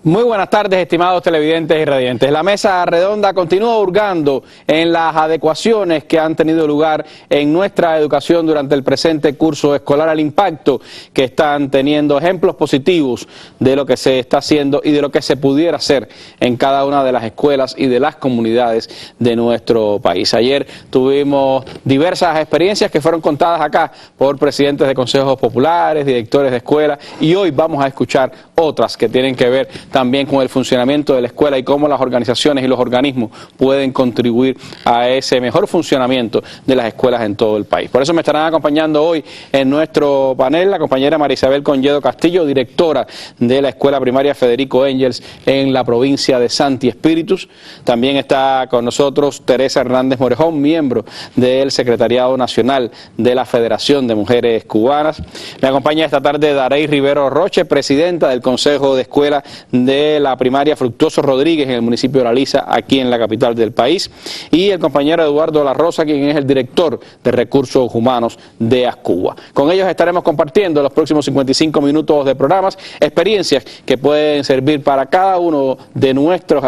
Muy buenas tardes, estimados televidentes y radiantes. La mesa redonda continúa hurgando en las adecuaciones que han tenido lugar en nuestra educación durante el presente curso escolar, al impacto que están teniendo, ejemplos positivos de lo que se está haciendo y de lo que se pudiera hacer en cada una de las escuelas y de las comunidades de nuestro país. Ayer tuvimos diversas experiencias que fueron contadas acá por presidentes de consejos populares, directores de escuelas, y hoy vamos a escuchar otras que tienen que ver también con el funcionamiento de la escuela y cómo las organizaciones y los organismos pueden contribuir a ese mejor funcionamiento de las escuelas en todo el país. Por eso me estarán acompañando hoy en nuestro panel la compañera María Isabel Conyedo Castillo, directora de la Escuela Primaria Federico Engels en la provincia de Santi Espíritus. También está con nosotros Teresa Hernández Morejón, miembro del Secretariado Nacional de la Federación de Mujeres Cubanas. Me acompaña esta tarde Darey Rivero Roche, presidenta del Consejo de Escuela de la primaria Fructuoso Rodríguez en el municipio de La Lisa, aquí en la capital del país, y el compañero Eduardo La Rosa, quien es el director de Recursos Humanos de ASCUBA. Con ellos estaremos compartiendo los próximos 55 minutos de programas, experiencias que pueden servir para cada uno de nuestras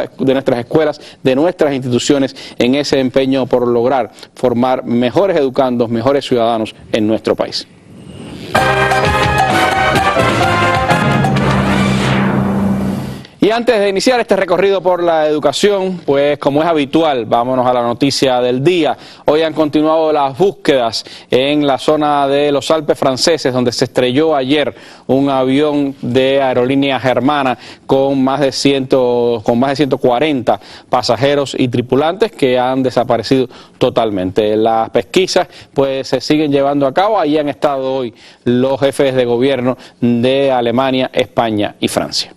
escuelas, de nuestras instituciones, en ese empeño por lograr formar mejores educandos, mejores ciudadanos en nuestro país. Y antes de iniciar este recorrido por la educación, pues como es habitual, vámonos a la noticia del día. Hoy han continuado las búsquedas en la zona de los Alpes franceses, donde se estrelló ayer un avión de aerolínea germana con más de 140 pasajeros y tripulantes que han desaparecido totalmente. Las pesquisas pues se siguen llevando a cabo. Allí han estado hoy los jefes de gobierno de Alemania, España y Francia.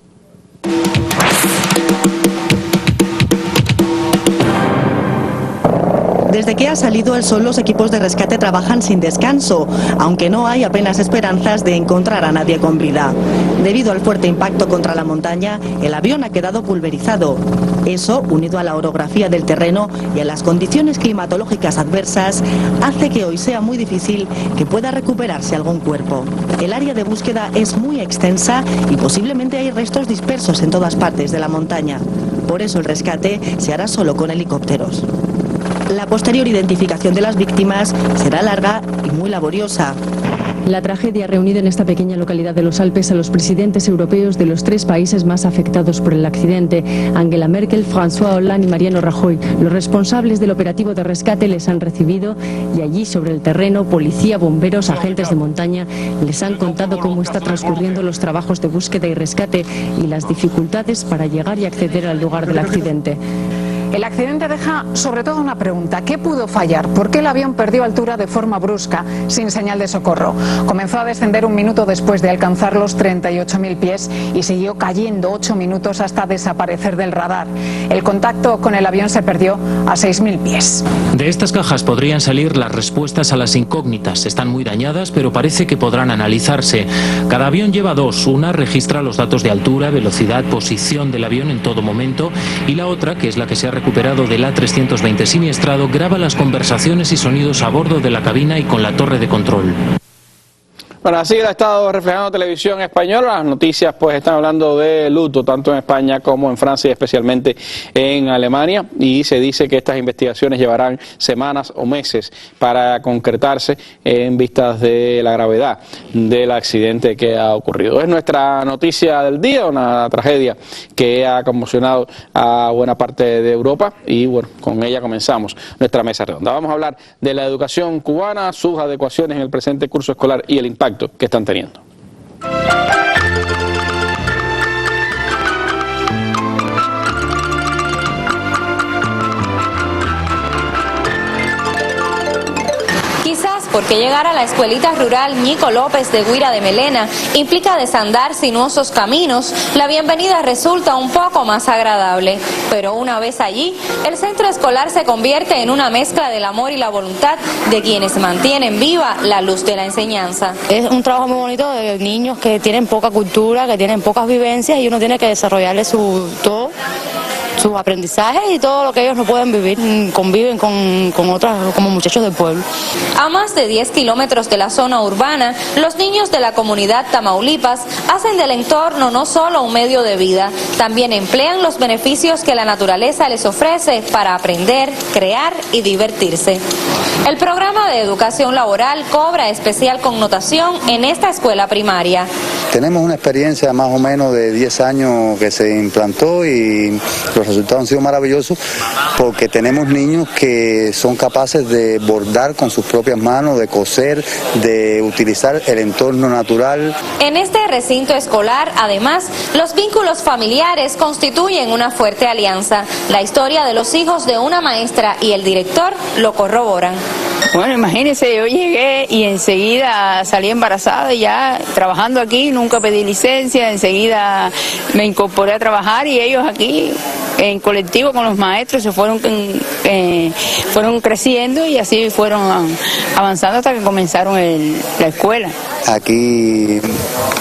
Desde que ha salido el sol, los equipos de rescate trabajan sin descanso, aunque no hay apenas esperanzas de encontrar a nadie con vida. Debido al fuerte impacto contra la montaña, el avión ha quedado pulverizado. Eso, unido a la orografía del terreno y a las condiciones climatológicas adversas, hace que hoy sea muy difícil que pueda recuperarse algún cuerpo. El área de búsqueda es muy extensa y posiblemente hay restos dispersos en todas partes de la montaña. Por eso el rescate se hará solo con helicópteros. La posterior identificación de las víctimas será larga y muy laboriosa. La tragedia ha reunido en esta pequeña localidad de los Alpes a los presidentes europeos de los tres países más afectados por el accidente: Angela Merkel, François Hollande y Mariano Rajoy. Los responsables del operativo de rescate les han recibido y allí sobre el terreno, policía, bomberos, agentes de montaña les han contado cómo está transcurriendo los trabajos de búsqueda y rescate y las dificultades para llegar y acceder al lugar del accidente. El accidente deja sobre todo una pregunta: ¿qué pudo fallar? ¿Por qué el avión perdió altura de forma brusca, sin señal de socorro? Comenzó a descender un minuto después de alcanzar los 38.000 pies y siguió cayendo 8 minutos hasta desaparecer del radar. El contacto con el avión se perdió a 6.000 pies. De estas cajas podrían salir las respuestas a las incógnitas. Están muy dañadas, pero parece que podrán analizarse. Cada avión lleva dos. Una registra los datos de altura, velocidad, posición del avión en todo momento, y la otra, que es la que se ha recuperado del A320 siniestrado, graba las conversaciones y sonidos a bordo de la cabina y con la torre de control. Bueno, así ha estado reflejando Televisión Española. Las noticias pues están hablando de luto tanto en España como en Francia y especialmente en Alemania, y se dice que estas investigaciones llevarán semanas o meses para concretarse en vistas de la gravedad del accidente que ha ocurrido. Es nuestra noticia del día, una tragedia que ha conmocionado a buena parte de Europa, y bueno, con ella comenzamos nuestra mesa redonda. Vamos a hablar de la educación cubana, sus adecuaciones en el presente curso escolar y el impacto que están teniendo. Porque llegar a la escuelita rural Ñico López de Guira de Melena implica desandar sinuosos caminos, la bienvenida resulta un poco más agradable. Pero una vez allí, el centro escolar se convierte en una mezcla del amor y la voluntad de quienes mantienen viva la luz de la enseñanza. Es un trabajo muy bonito de niños que tienen poca cultura, que tienen pocas vivencias, y uno tiene que desarrollarle sus aprendizajes y todo lo que ellos no pueden vivir, conviven con otras, como muchachos del pueblo. A más de 10 kilómetros de la zona urbana, los niños de la comunidad Tamaulipas hacen del entorno no solo un medio de vida, también emplean los beneficios que la naturaleza les ofrece para aprender, crear y divertirse. El programa de educación laboral cobra especial connotación en esta escuela primaria. Tenemos una experiencia más o menos de 10 años que se implantó y los resultados han sido maravillosos porque tenemos niños que son capaces de bordar con sus propias manos, de coser, de utilizar el entorno natural. En este recinto escolar, además, los vínculos familiares constituyen una fuerte alianza. La historia de los hijos de una maestra y el director lo corroboran. Bueno, imagínense, yo llegué y enseguida salí embarazada y ya trabajando aquí, nunca pedí licencia, enseguida me incorporé a trabajar y ellos aquí en colectivo con los maestros se fueron creciendo y así fueron avanzando hasta que comenzaron la escuela. Aquí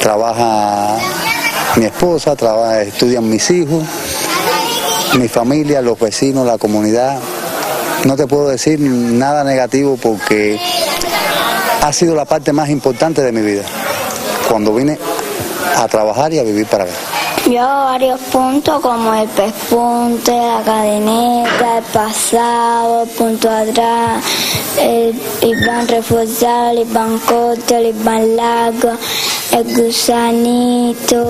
trabaja mi esposa, estudian mis hijos, mi familia, los vecinos, la comunidad. No te puedo decir nada negativo porque ha sido la parte más importante de mi vida, cuando vine a trabajar y a vivir para acá. Yo hago varios puntos como el pespunte, la cadeneta, el pasado, el punto atrás, el van reforzado, el van corto, el van largo, el gusanito.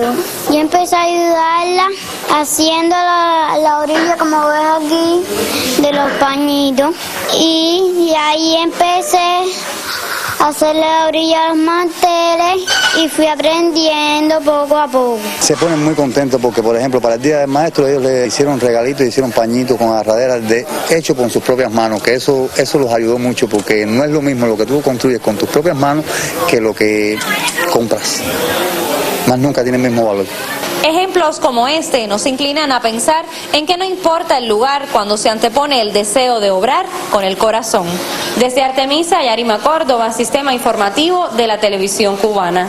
Yo empecé a ayudarla haciendo la orilla como ves aquí de los pañitos y ahí empecé a hacerle la orilla a los manteles y fui aprendiendo poco a poco. Se ponen muy contentos porque, por ejemplo, para el Día del Maestro ellos le hicieron regalitos, hicieron pañitos con agarraderas hechos con sus propias manos, que eso los ayudó mucho porque no es lo mismo lo que tú construyes con tus propias manos que lo que compras. Más nunca tiene el mismo valor. Ejemplos como este nos inclinan a pensar en que no importa el lugar cuando se antepone el deseo de obrar con el corazón. Desde Artemisa, Yarima Córdoba, Sistema Informativo de la Televisión Cubana.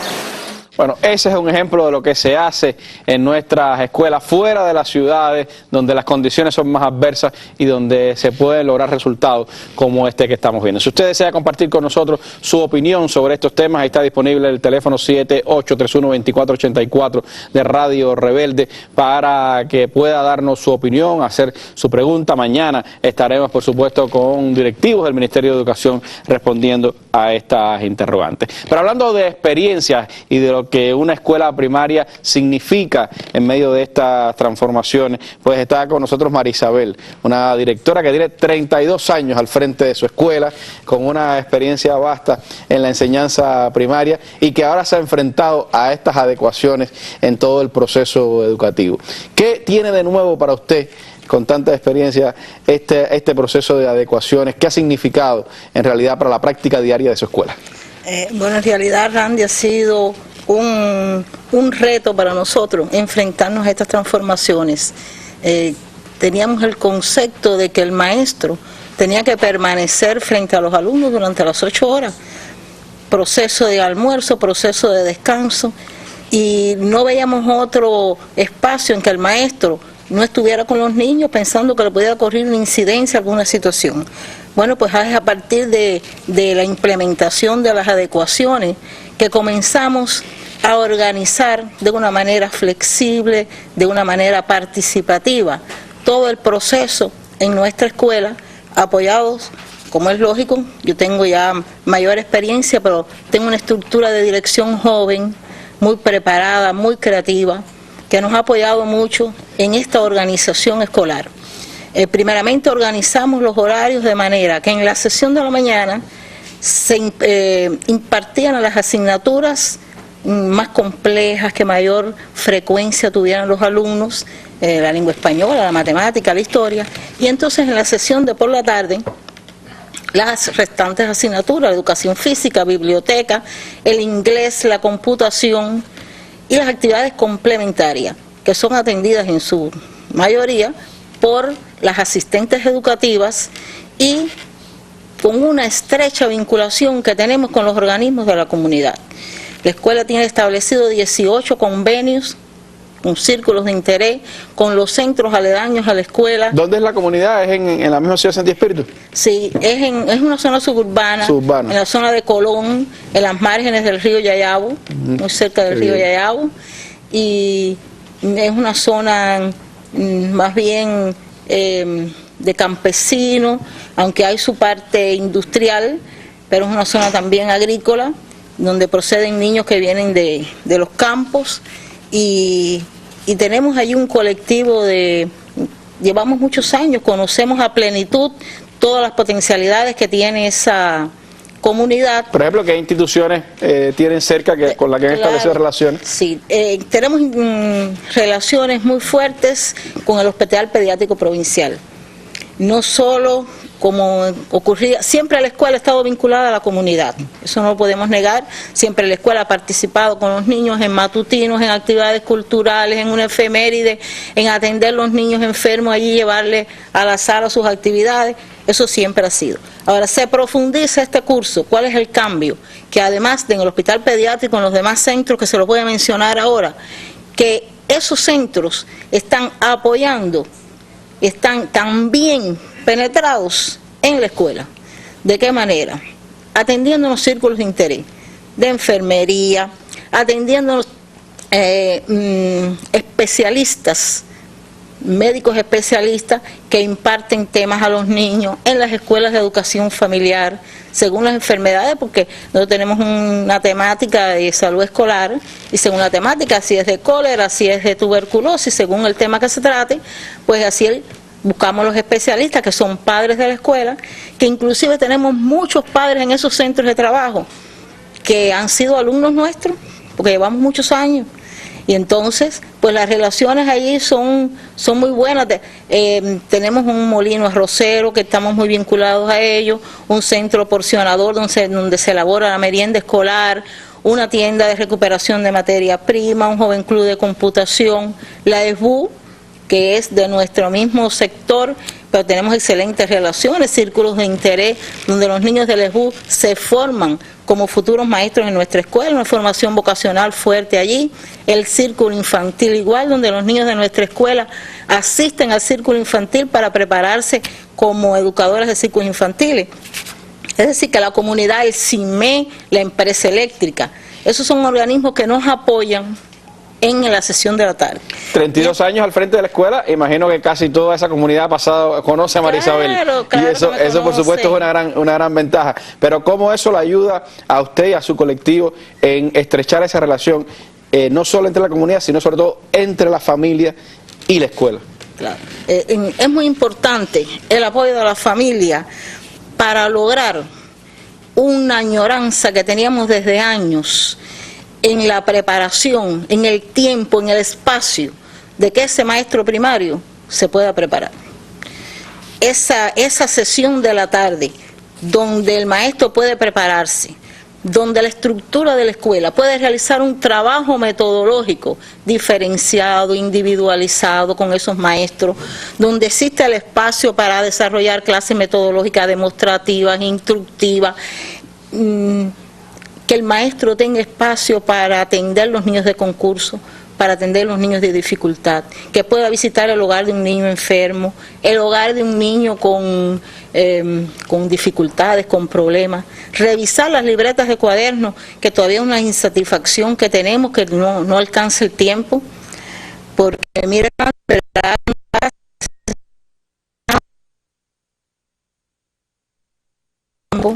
Bueno, ese es un ejemplo de lo que se hace en nuestras escuelas fuera de las ciudades, donde las condiciones son más adversas y donde se pueden lograr resultados como este que estamos viendo. Si usted desea compartir con nosotros su opinión sobre estos temas, ahí está disponible el teléfono 7831-2484 de Radio Rebelde para que pueda darnos su opinión, hacer su pregunta. Mañana estaremos, por supuesto, con directivos del Ministerio de Educación respondiendo a estas interrogantes. Pero hablando de experiencias y de lo que una escuela primaria significa en medio de estas transformaciones, pues está con nosotros Marisabel, una directora que tiene 32 años al frente de su escuela, con una experiencia vasta en la enseñanza primaria y que ahora se ha enfrentado a estas adecuaciones en todo el proceso educativo. ¿Qué tiene de nuevo para usted, con tanta experiencia, este proceso de adecuaciones? ¿Qué ha significado en realidad para la práctica diaria de su escuela? Bueno, en realidad, Randy, ha sido un reto para nosotros enfrentarnos a estas transformaciones. Teníamos el concepto de que el maestro tenía que permanecer frente a los alumnos durante las 8 horas, proceso de almuerzo, proceso de descanso, y no veíamos otro espacio en que el maestro no estuviera con los niños pensando que le pudiera ocurrir una incidencia, alguna situación. Bueno, pues es a partir de la implementación de las adecuaciones que comenzamos a organizar de una manera flexible, de una manera participativa, todo el proceso en nuestra escuela, apoyados, como es lógico. Yo tengo ya mayor experiencia, pero tengo una estructura de dirección joven, muy preparada, muy creativa, que nos ha apoyado mucho en esta organización escolar. Primeramente organizamos los horarios de manera que en la sesión de la mañana se impartían las asignaturas más complejas, que mayor frecuencia tuvieran los alumnos, la lengua española, la matemática, la historia, y entonces en la sesión de por la tarde las restantes asignaturas, la educación física, biblioteca, el inglés, la computación y las actividades complementarias, que son atendidas en su mayoría por las asistentes educativas y con una estrecha vinculación que tenemos con los organismos de la comunidad. La escuela tiene establecido 18 convenios con círculos de interés, con los centros aledaños a la escuela. ¿Dónde es la comunidad? ¿Es en la misma ciudad de Santi Espíritu? Sí, es una zona suburbana, en la zona de Colón, en las márgenes del río Yayabo, muy cerca del río Yayabo, y es una zona más bien de campesinos, aunque hay su parte industrial, pero es una zona también agrícola, donde proceden niños que vienen de los campos, y tenemos allí un colectivo llevamos muchos años, conocemos a plenitud todas las potencialidades que tiene esa comunidad. Por ejemplo, ¿qué instituciones tienen cerca con las que han establecido relaciones? Sí, tenemos relaciones muy fuertes con el Hospital Pediátrico Provincial. No solo como ocurría, siempre la escuela ha estado vinculada a la comunidad, eso no lo podemos negar, siempre la escuela ha participado con los niños en matutinos, en actividades culturales, en una efeméride, en atender a los niños enfermos allí, llevarles a la sala sus actividades, eso siempre ha sido. Ahora, se profundiza este curso, ¿cuál es el cambio? Que además en el Hospital Pediátrico, en los demás centros que se los voy a mencionar ahora, que esos centros están apoyando, están también penetrados en la escuela. ¿De qué manera? Atendiendo los círculos de interés, de enfermería, atendiendo especialistas, médicos especialistas que imparten temas a los niños en las escuelas de educación familiar, según las enfermedades, porque nosotros tenemos una temática de salud escolar, y según la temática, si es de cólera, si es de tuberculosis, según el tema que se trate, pues así buscamos los especialistas que son padres de la escuela, que inclusive tenemos muchos padres en esos centros de trabajo que han sido alumnos nuestros, porque llevamos muchos años, y entonces pues las relaciones allí son muy buenas. Tenemos un molino arrocero que estamos muy vinculados a ello, un centro porcionador donde se elabora la merienda escolar, una tienda de recuperación de materia prima, un joven club de computación, la ESBU, que es de nuestro mismo sector, pero tenemos excelentes relaciones, círculos de interés, donde los niños del ESBU se forman como futuros maestros en nuestra escuela, una formación vocacional fuerte allí, el círculo infantil igual, donde los niños de nuestra escuela asisten al círculo infantil para prepararse como educadores de círculos infantiles. Es decir, que la comunidad, el CIME, la empresa eléctrica, esos son organismos que nos apoyan en la sesión de la tarde. 32 años al frente de la escuela, imagino que casi toda esa comunidad ha pasado, conoce a María Isabel. Claro, y eso por supuesto es una gran ventaja. Pero ¿cómo eso le ayuda a usted y a su colectivo en estrechar esa relación, no solo entre la comunidad, sino sobre todo entre la familia y la escuela? Claro. Es muy importante el apoyo de la familia para lograr una añoranza que teníamos desde años en la preparación, en el tiempo, en el espacio, de que ese maestro primario se pueda preparar. Esa sesión de la tarde, donde el maestro puede prepararse, donde la estructura de la escuela puede realizar un trabajo metodológico diferenciado, individualizado con esos maestros, donde existe el espacio para desarrollar clases metodológicas demostrativas, instructivas, que el maestro tenga espacio para atender los niños de concurso, para atender los niños de dificultad, que pueda visitar el hogar de un niño enfermo, el hogar de un niño con dificultades, con problemas, revisar las libretas de cuadernos, que todavía es una insatisfacción que tenemos, que no alcanza el tiempo, porque miren,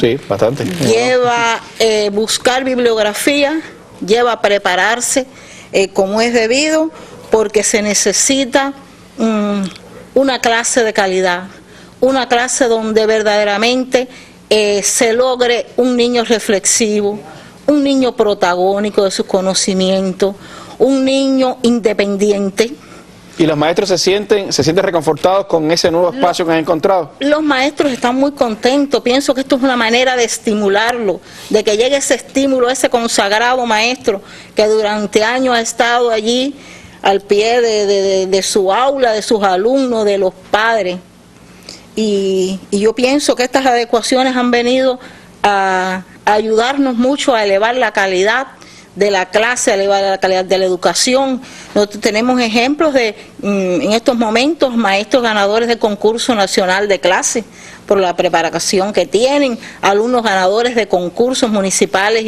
sí, bastante. Lleva buscar bibliografía, lleva prepararse como es debido, porque se necesita una clase de calidad, una clase donde verdaderamente se logre un niño reflexivo, un niño protagónico de sus conocimientos, un niño independiente. ¿Y los maestros se sienten reconfortados con ese nuevo espacio que han encontrado? Los maestros están muy contentos. Pienso que esto es una manera de estimularlo, de que llegue ese estímulo, ese consagrado maestro que durante años ha estado allí al pie de su aula, de sus alumnos, de los padres. Y yo pienso que estas adecuaciones han venido a ayudarnos mucho a elevar la calidad de la clase, elevar la calidad de la educación. Nosotros tenemos ejemplos de, en estos momentos, maestros ganadores del concurso nacional de clase por la preparación que tienen, alumnos ganadores de concursos municipales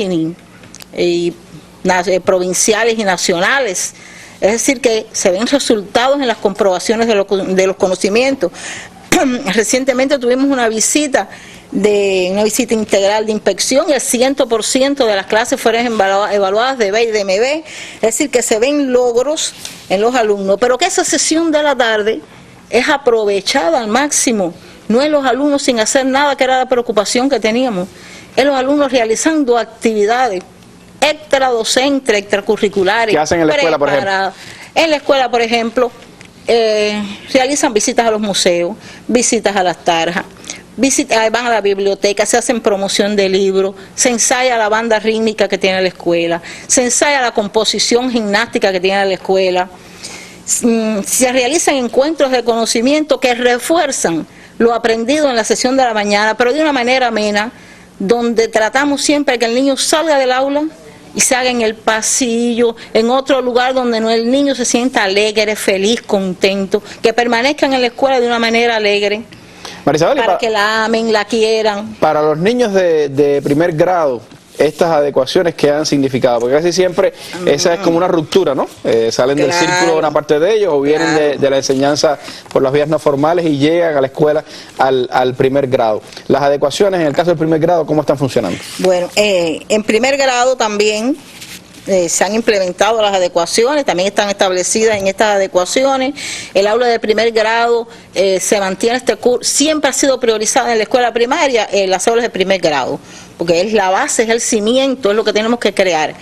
y provinciales y nacionales. Es decir, que se ven resultados en las comprobaciones de los conocimientos. Recientemente tuvimos una visita integral de inspección y el 100% de las clases fueron evaluadas de B y de MB, es decir, que se ven logros en los alumnos, pero que esa sesión de la tarde es aprovechada al máximo, no es los alumnos sin hacer nada, que era la preocupación que teníamos, es los alumnos realizando actividades extradocentes, extracurriculares. ¿Qué hacen en la escuela, por ejemplo? En la escuela, por ejemplo, realizan visitas a los museos, visitas a las tarjas, van a la biblioteca, se hacen promoción de libros, se ensaya la banda rítmica que tiene la escuela, se ensaya la composición gimnástica que tiene la escuela, se realizan encuentros de conocimiento que refuerzan lo aprendido en la sesión de la mañana, pero de una manera amena, donde tratamos siempre que el niño salga del aula y se haga en el pasillo, en otro lugar donde el niño se sienta alegre, feliz, contento, que permanezcan en la escuela de una manera alegre. Marisabel, para que la amen, la quieran. Para los niños de primer grado, estas adecuaciones que han significado, porque casi siempre esa es como una ruptura, ¿no? Salen del círculo una parte de ellos o vienen de la enseñanza por las vías no formales y llegan a la escuela al primer grado. Las adecuaciones, en el caso del primer grado, ¿cómo están funcionando? Bueno, en primer grado también se han implementado las adecuaciones, también están establecidas en estas adecuaciones. El aula de primer grado se mantiene este curso, siempre ha sido priorizada en la escuela primaria, las aulas de primer grado, porque es la base, es el cimiento, es lo que tenemos que crear.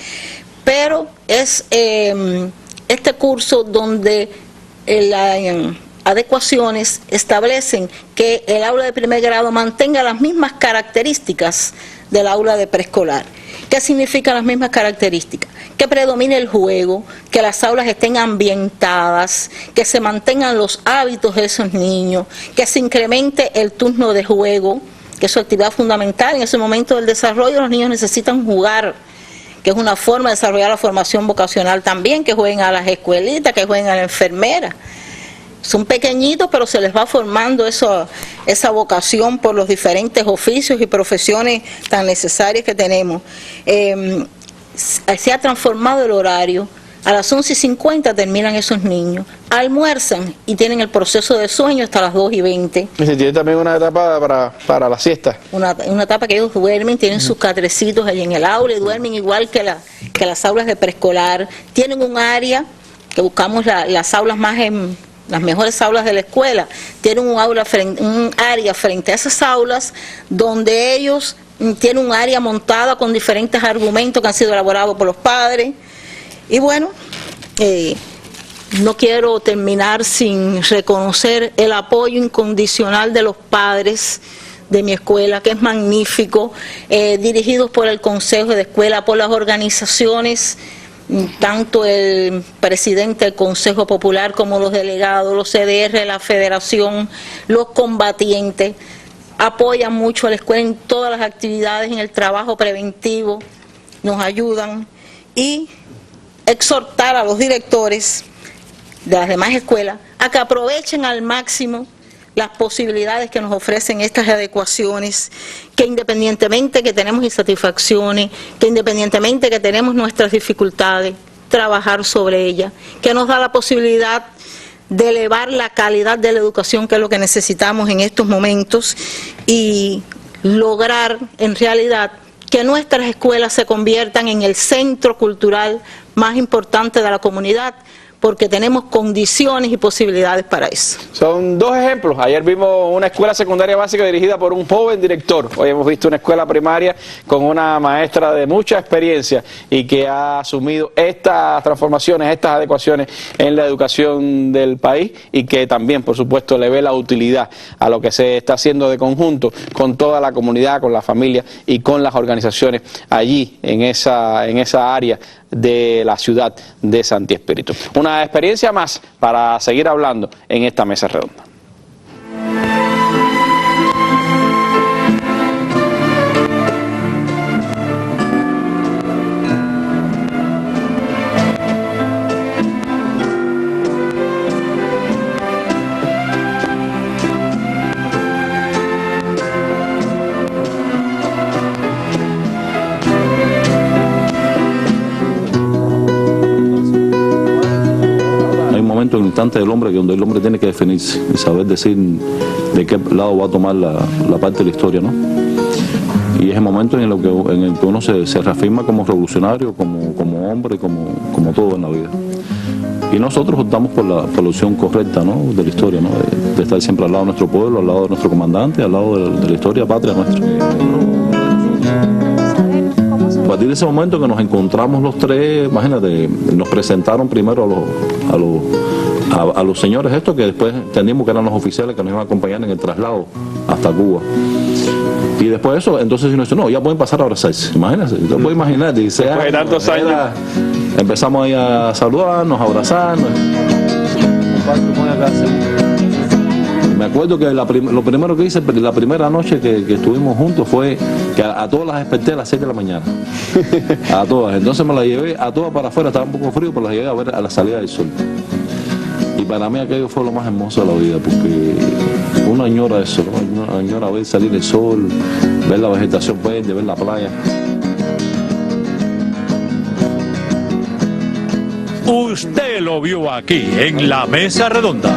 Pero es este curso donde las adecuaciones establecen que el aula de primer grado mantenga las mismas características del aula de preescolar. ¿Qué significan las mismas características? Que predomine el juego, que las aulas estén ambientadas, que se mantengan los hábitos de esos niños, que se incremente el turno de juego, que es su actividad fundamental. En ese momento del desarrollo los niños necesitan jugar, que es una forma de desarrollar la formación vocacional también, que jueguen a las escuelitas, que jueguen a la enfermera. Son pequeñitos, pero se les va formando esa vocación por los diferentes oficios y profesiones tan necesarias que tenemos. Se ha transformado el horario. A las 11:50 terminan esos niños, almuerzan y tienen el proceso de sueño hasta las 2:20. ¿Y se tiene también una etapa para la siesta? Una etapa que ellos duermen, tienen sus catrecitos allí en el aula y duermen igual que las aulas de preescolar. Tienen un área, que buscamos las aulas las mejores aulas de la escuela, tienen un área frente a esas aulas donde ellos tienen un área montada con diferentes argumentos que han sido elaborados por los padres. Y bueno, no quiero terminar sin reconocer el apoyo incondicional de los padres de mi escuela, que es magnífico, dirigidos por el Consejo de Escuela, por las organizaciones, tanto el presidente del Consejo Popular como los delegados, los CDR, la Federación, los combatientes, apoyan mucho a la escuela en todas las actividades, en el trabajo preventivo, nos ayudan, y exhortar a los directores de las demás escuelas a que aprovechen al máximo las posibilidades que nos ofrecen estas adecuaciones, que independientemente que tenemos insatisfacciones, que independientemente que tenemos nuestras dificultades, trabajar sobre ellas, que nos da la posibilidad de elevar la calidad de la educación, que es lo que necesitamos en estos momentos, y lograr en realidad que nuestras escuelas se conviertan en el centro cultural más importante de la comunidad, porque tenemos condiciones y posibilidades para eso. Son dos ejemplos. Ayer vimos una escuela secundaria básica dirigida por un joven director. Hoy hemos visto una escuela primaria con una maestra de mucha experiencia y que ha asumido estas transformaciones, estas adecuaciones en la educación del país, y que también, por supuesto, le ve la utilidad a lo que se está haciendo de conjunto con toda la comunidad, con la familia y con las organizaciones allí en esa área de la ciudad de Santi Espíritu. Una experiencia más para seguir hablando en esta mesa redonda. momento, en el instante del hombre, donde el hombre tiene que definirse y saber decir de qué lado va a tomar la parte de la historia, ¿no? Y es el momento en el que uno se reafirma como revolucionario, como hombre, como todo en la vida. Y nosotros optamos por la opción correcta, ¿no?, de la historia, ¿no?, de estar siempre al lado de nuestro pueblo, al lado de nuestro comandante, al lado de la historia patria nuestra. A partir de ese momento que nos encontramos los tres, imagínate, nos presentaron primero a los señores estos, que después entendimos que eran los oficiales que nos iban a acompañar en el traslado hasta Cuba. Y después de eso, entonces uno dice, no, ya pueden pasar a abrazarse. Imagínense, te puedes imaginar, dice, después de tantos años. Empezamos ahí a saludarnos, a abrazarnos. Me acuerdo que lo primero que hice la primera noche que estuvimos juntos fue que a todas las desperté a las 6 de la mañana. A todas. Entonces me las llevé a todas para afuera, estaba un poco frío, pero las llevé a ver a la salida del sol. Y para mí aquello fue lo más hermoso de la vida, porque uno añora eso, ¿no? Uno añora ver salir el sol, ver la vegetación verde, ver la playa. Usted lo vio aquí, en la Mesa Redonda.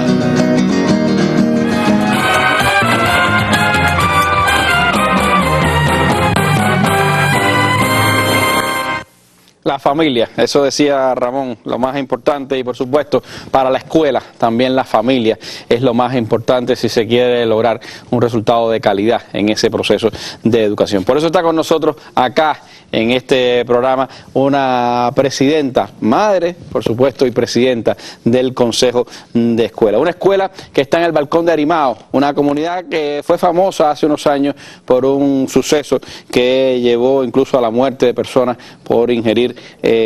La familia, eso decía Ramón, lo más importante, y por supuesto para la escuela también la familia es lo más importante si se quiere lograr un resultado de calidad en ese proceso de educación. Por eso está con nosotros acá en este programa una presidenta, madre por supuesto, y presidenta del Consejo de Escuela. Una escuela que está en el Balcón de Arimao, una comunidad que fue famosa hace unos años por un suceso que llevó incluso a la muerte de personas por ingerir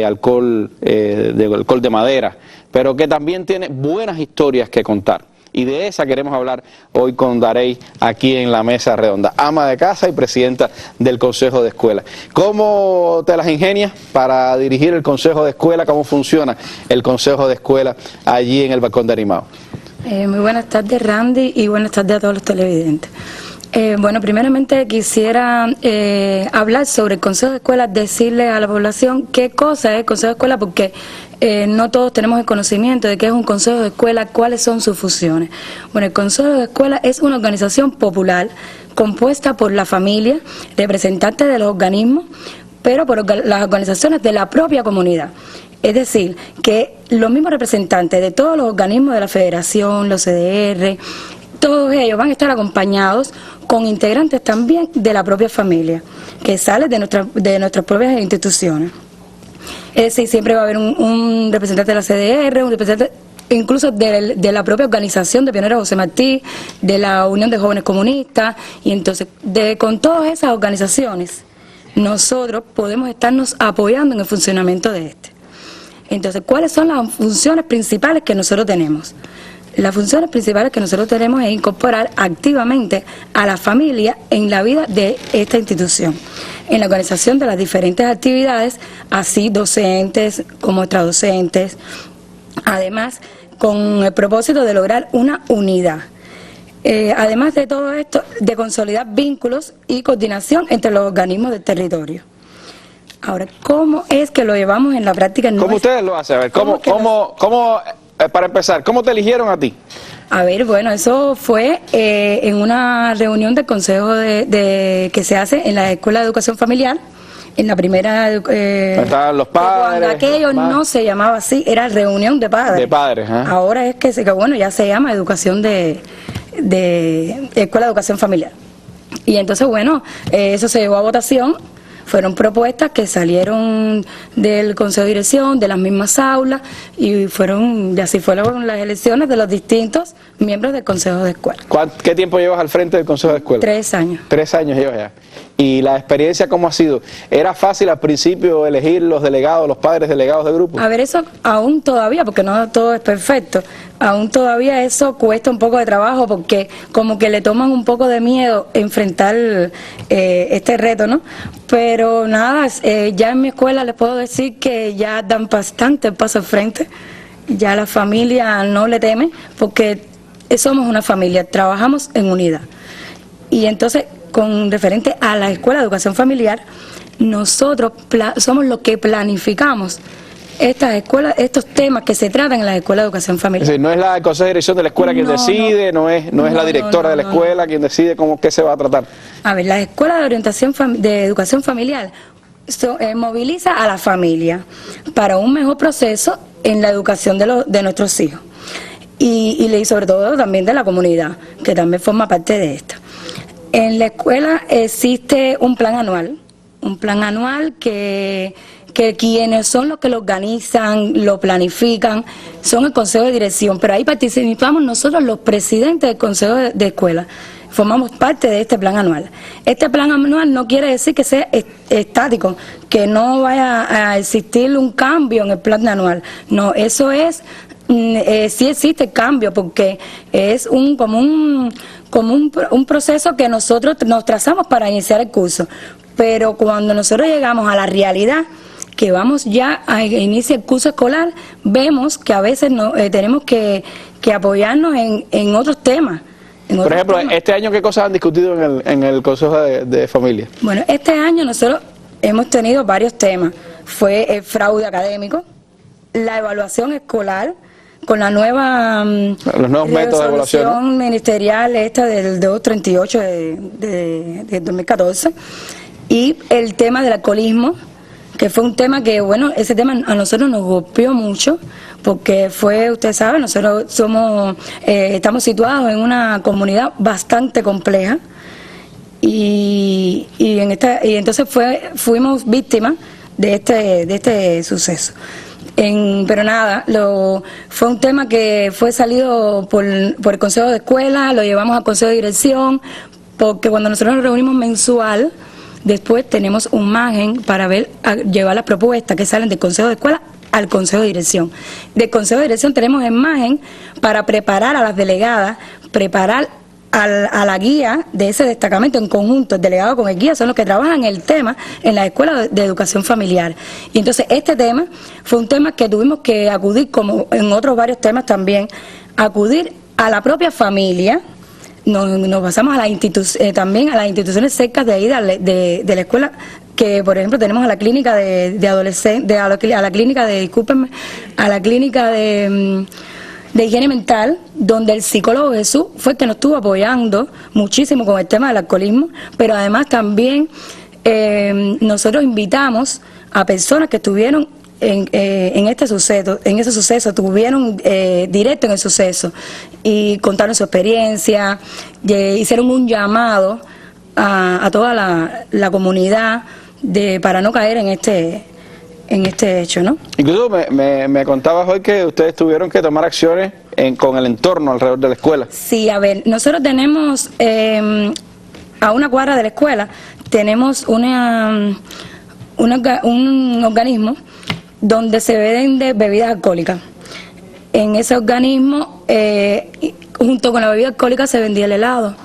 alcohol de madera, pero que también tiene buenas historias que contar. Y de esa queremos hablar hoy con Darey aquí en la Mesa Redonda, ama de casa y presidenta del Consejo de Escuela. ¿Cómo te las ingenias para dirigir el Consejo de Escuela? ¿Cómo funciona el Consejo de Escuela allí en el Balcón de Arimao? Muy buenas tardes, Randy, y buenas tardes a todos los televidentes. Bueno, primeramente quisiera hablar sobre el Consejo de Escuela, decirle a la población qué cosa es el Consejo de Escuela, porque no todos tenemos el conocimiento de qué es un Consejo de Escuela, cuáles son sus funciones. Bueno, el Consejo de Escuela es una organización popular compuesta por la familia, representantes de los organismos, pero por las organizaciones de la propia comunidad. Es decir, que los mismos representantes de todos los organismos de la Federación, los CDR, todos ellos van a estar acompañados con integrantes también de la propia familia, que salen de nuestras propias instituciones. Es decir, siempre va a haber un representante de la CDR, un representante incluso de la propia organización de Pioneros José Martí, de la Unión de Jóvenes Comunistas, y entonces con todas esas organizaciones nosotros podemos estarnos apoyando en el funcionamiento de este. Entonces, ¿cuáles son las funciones principales que nosotros tenemos? Las funciones principales que nosotros tenemos es incorporar activamente a la familia en la vida de esta institución, en la organización de las diferentes actividades, así docentes como extradocentes, además con el propósito de lograr una unidad. Además de todo esto, de consolidar vínculos y coordinación entre los organismos del territorio. Ahora, ¿cómo es que lo llevamos en la práctica? ¿Cómo ustedes lo hacen? A ver, para empezar, ¿cómo te eligieron a ti? A ver, bueno, eso fue en una reunión del consejo que se hace en la Escuela de Educación Familiar, en la primera... estaban los padres. Cuando aquello no se llamaba así, era reunión de padres. De padres, ¿eh? Ahora es que bueno, ya se llama Educación de Escuela de Educación Familiar. Y entonces, bueno, eso se llevó a votación. Fueron propuestas que salieron del Consejo de Dirección, de las mismas aulas, y así fueron las elecciones de los distintos miembros del Consejo de Escuela. ¿Qué tiempo llevas al frente del Consejo de Escuela? 3 años. 3 años llevas ya. ¿Y la experiencia cómo ha sido? ¿Era fácil al principio elegir los delegados, los padres delegados de grupo? A ver, eso aún todavía, porque no todo es perfecto, aún todavía eso cuesta un poco de trabajo, porque como que le toman un poco de miedo enfrentar este reto, ¿no? Pero nada, ya en mi escuela les puedo decir que ya dan bastante paso al frente, ya la familia no le teme, porque somos una familia, trabajamos en unidad. Y entonces, con referente a la Escuela de Educación Familiar, nosotros somos los que planificamos estas escuelas, estos temas que se tratan en las escuelas de educación familiar. Es decir, no es el consejo de dirección de la escuela quien decide, no es la directora de la escuela quien decide qué se va a tratar. A ver, las escuelas de orientación de educación familiar moviliza a la familia para un mejor proceso en la educación de nuestros hijos y sobre todo también de la comunidad, que también forma parte de esta. En la escuela existe un plan anual que quienes son los que lo organizan, lo planifican, son el consejo de dirección, pero ahí participamos nosotros los presidentes del consejo de escuela, formamos parte de este plan anual. Este plan anual no quiere decir que sea estático, que no vaya a existir un cambio en el plan anual, no, eso es, sí existe cambio, porque es como un proceso que nosotros nos trazamos para iniciar el curso, pero cuando nosotros llegamos a la realidad, que vamos ya a iniciar el curso escolar, vemos que a veces tenemos que apoyarnos en otros temas. Por ejemplo, este año, ¿qué cosas han discutido en el Consejo de Familia? Bueno, este año nosotros hemos tenido varios temas. Fue el fraude académico, la evaluación escolar, con la nueva los nuevos métodos de evaluación ministerial esta del 238 de 2014, y el tema del alcoholismo, que fue un tema que, bueno, ese tema a nosotros nos golpeó mucho, porque usted sabe, nosotros estamos situados en una comunidad bastante compleja, y entonces fuimos víctimas de este suceso. Pero nada, fue un tema que fue salido por el Consejo de Escuela, lo llevamos al Consejo de Dirección, porque cuando nosotros nos reunimos mensual, después tenemos un margen para llevar las propuestas que salen del Consejo de Escuela al Consejo de Dirección. Del Consejo de Dirección tenemos el margen para preparar a las delegadas, preparar a la guía de ese destacamento en conjunto. El delegado con el guía son los que trabajan el tema en la escuela de educación familiar. Y entonces este tema fue un tema que tuvimos que acudir, como en otros varios temas también, acudir a la propia familia. Nos basamos también a las instituciones cerca de ahí de la escuela, que por ejemplo tenemos a la clínica de adolescentes, a la clínica de higiene mental, donde el psicólogo Jesús fue el que nos estuvo apoyando muchísimo con el tema del alcoholismo, pero además también nosotros invitamos a personas que estuvieron en ese suceso, estuvieron directo en el suceso y contaron su experiencia, hicieron un llamado a toda la comunidad para no caer en este hecho, ¿no? Incluso me contabas hoy que ustedes tuvieron que tomar acciones con el entorno alrededor de la escuela. Sí, a ver, nosotros tenemos a una cuadra de la escuela tenemos un organismo donde se venden bebidas alcohólicas. En ese organismo, junto con la bebida alcohólica, se vendía el helado.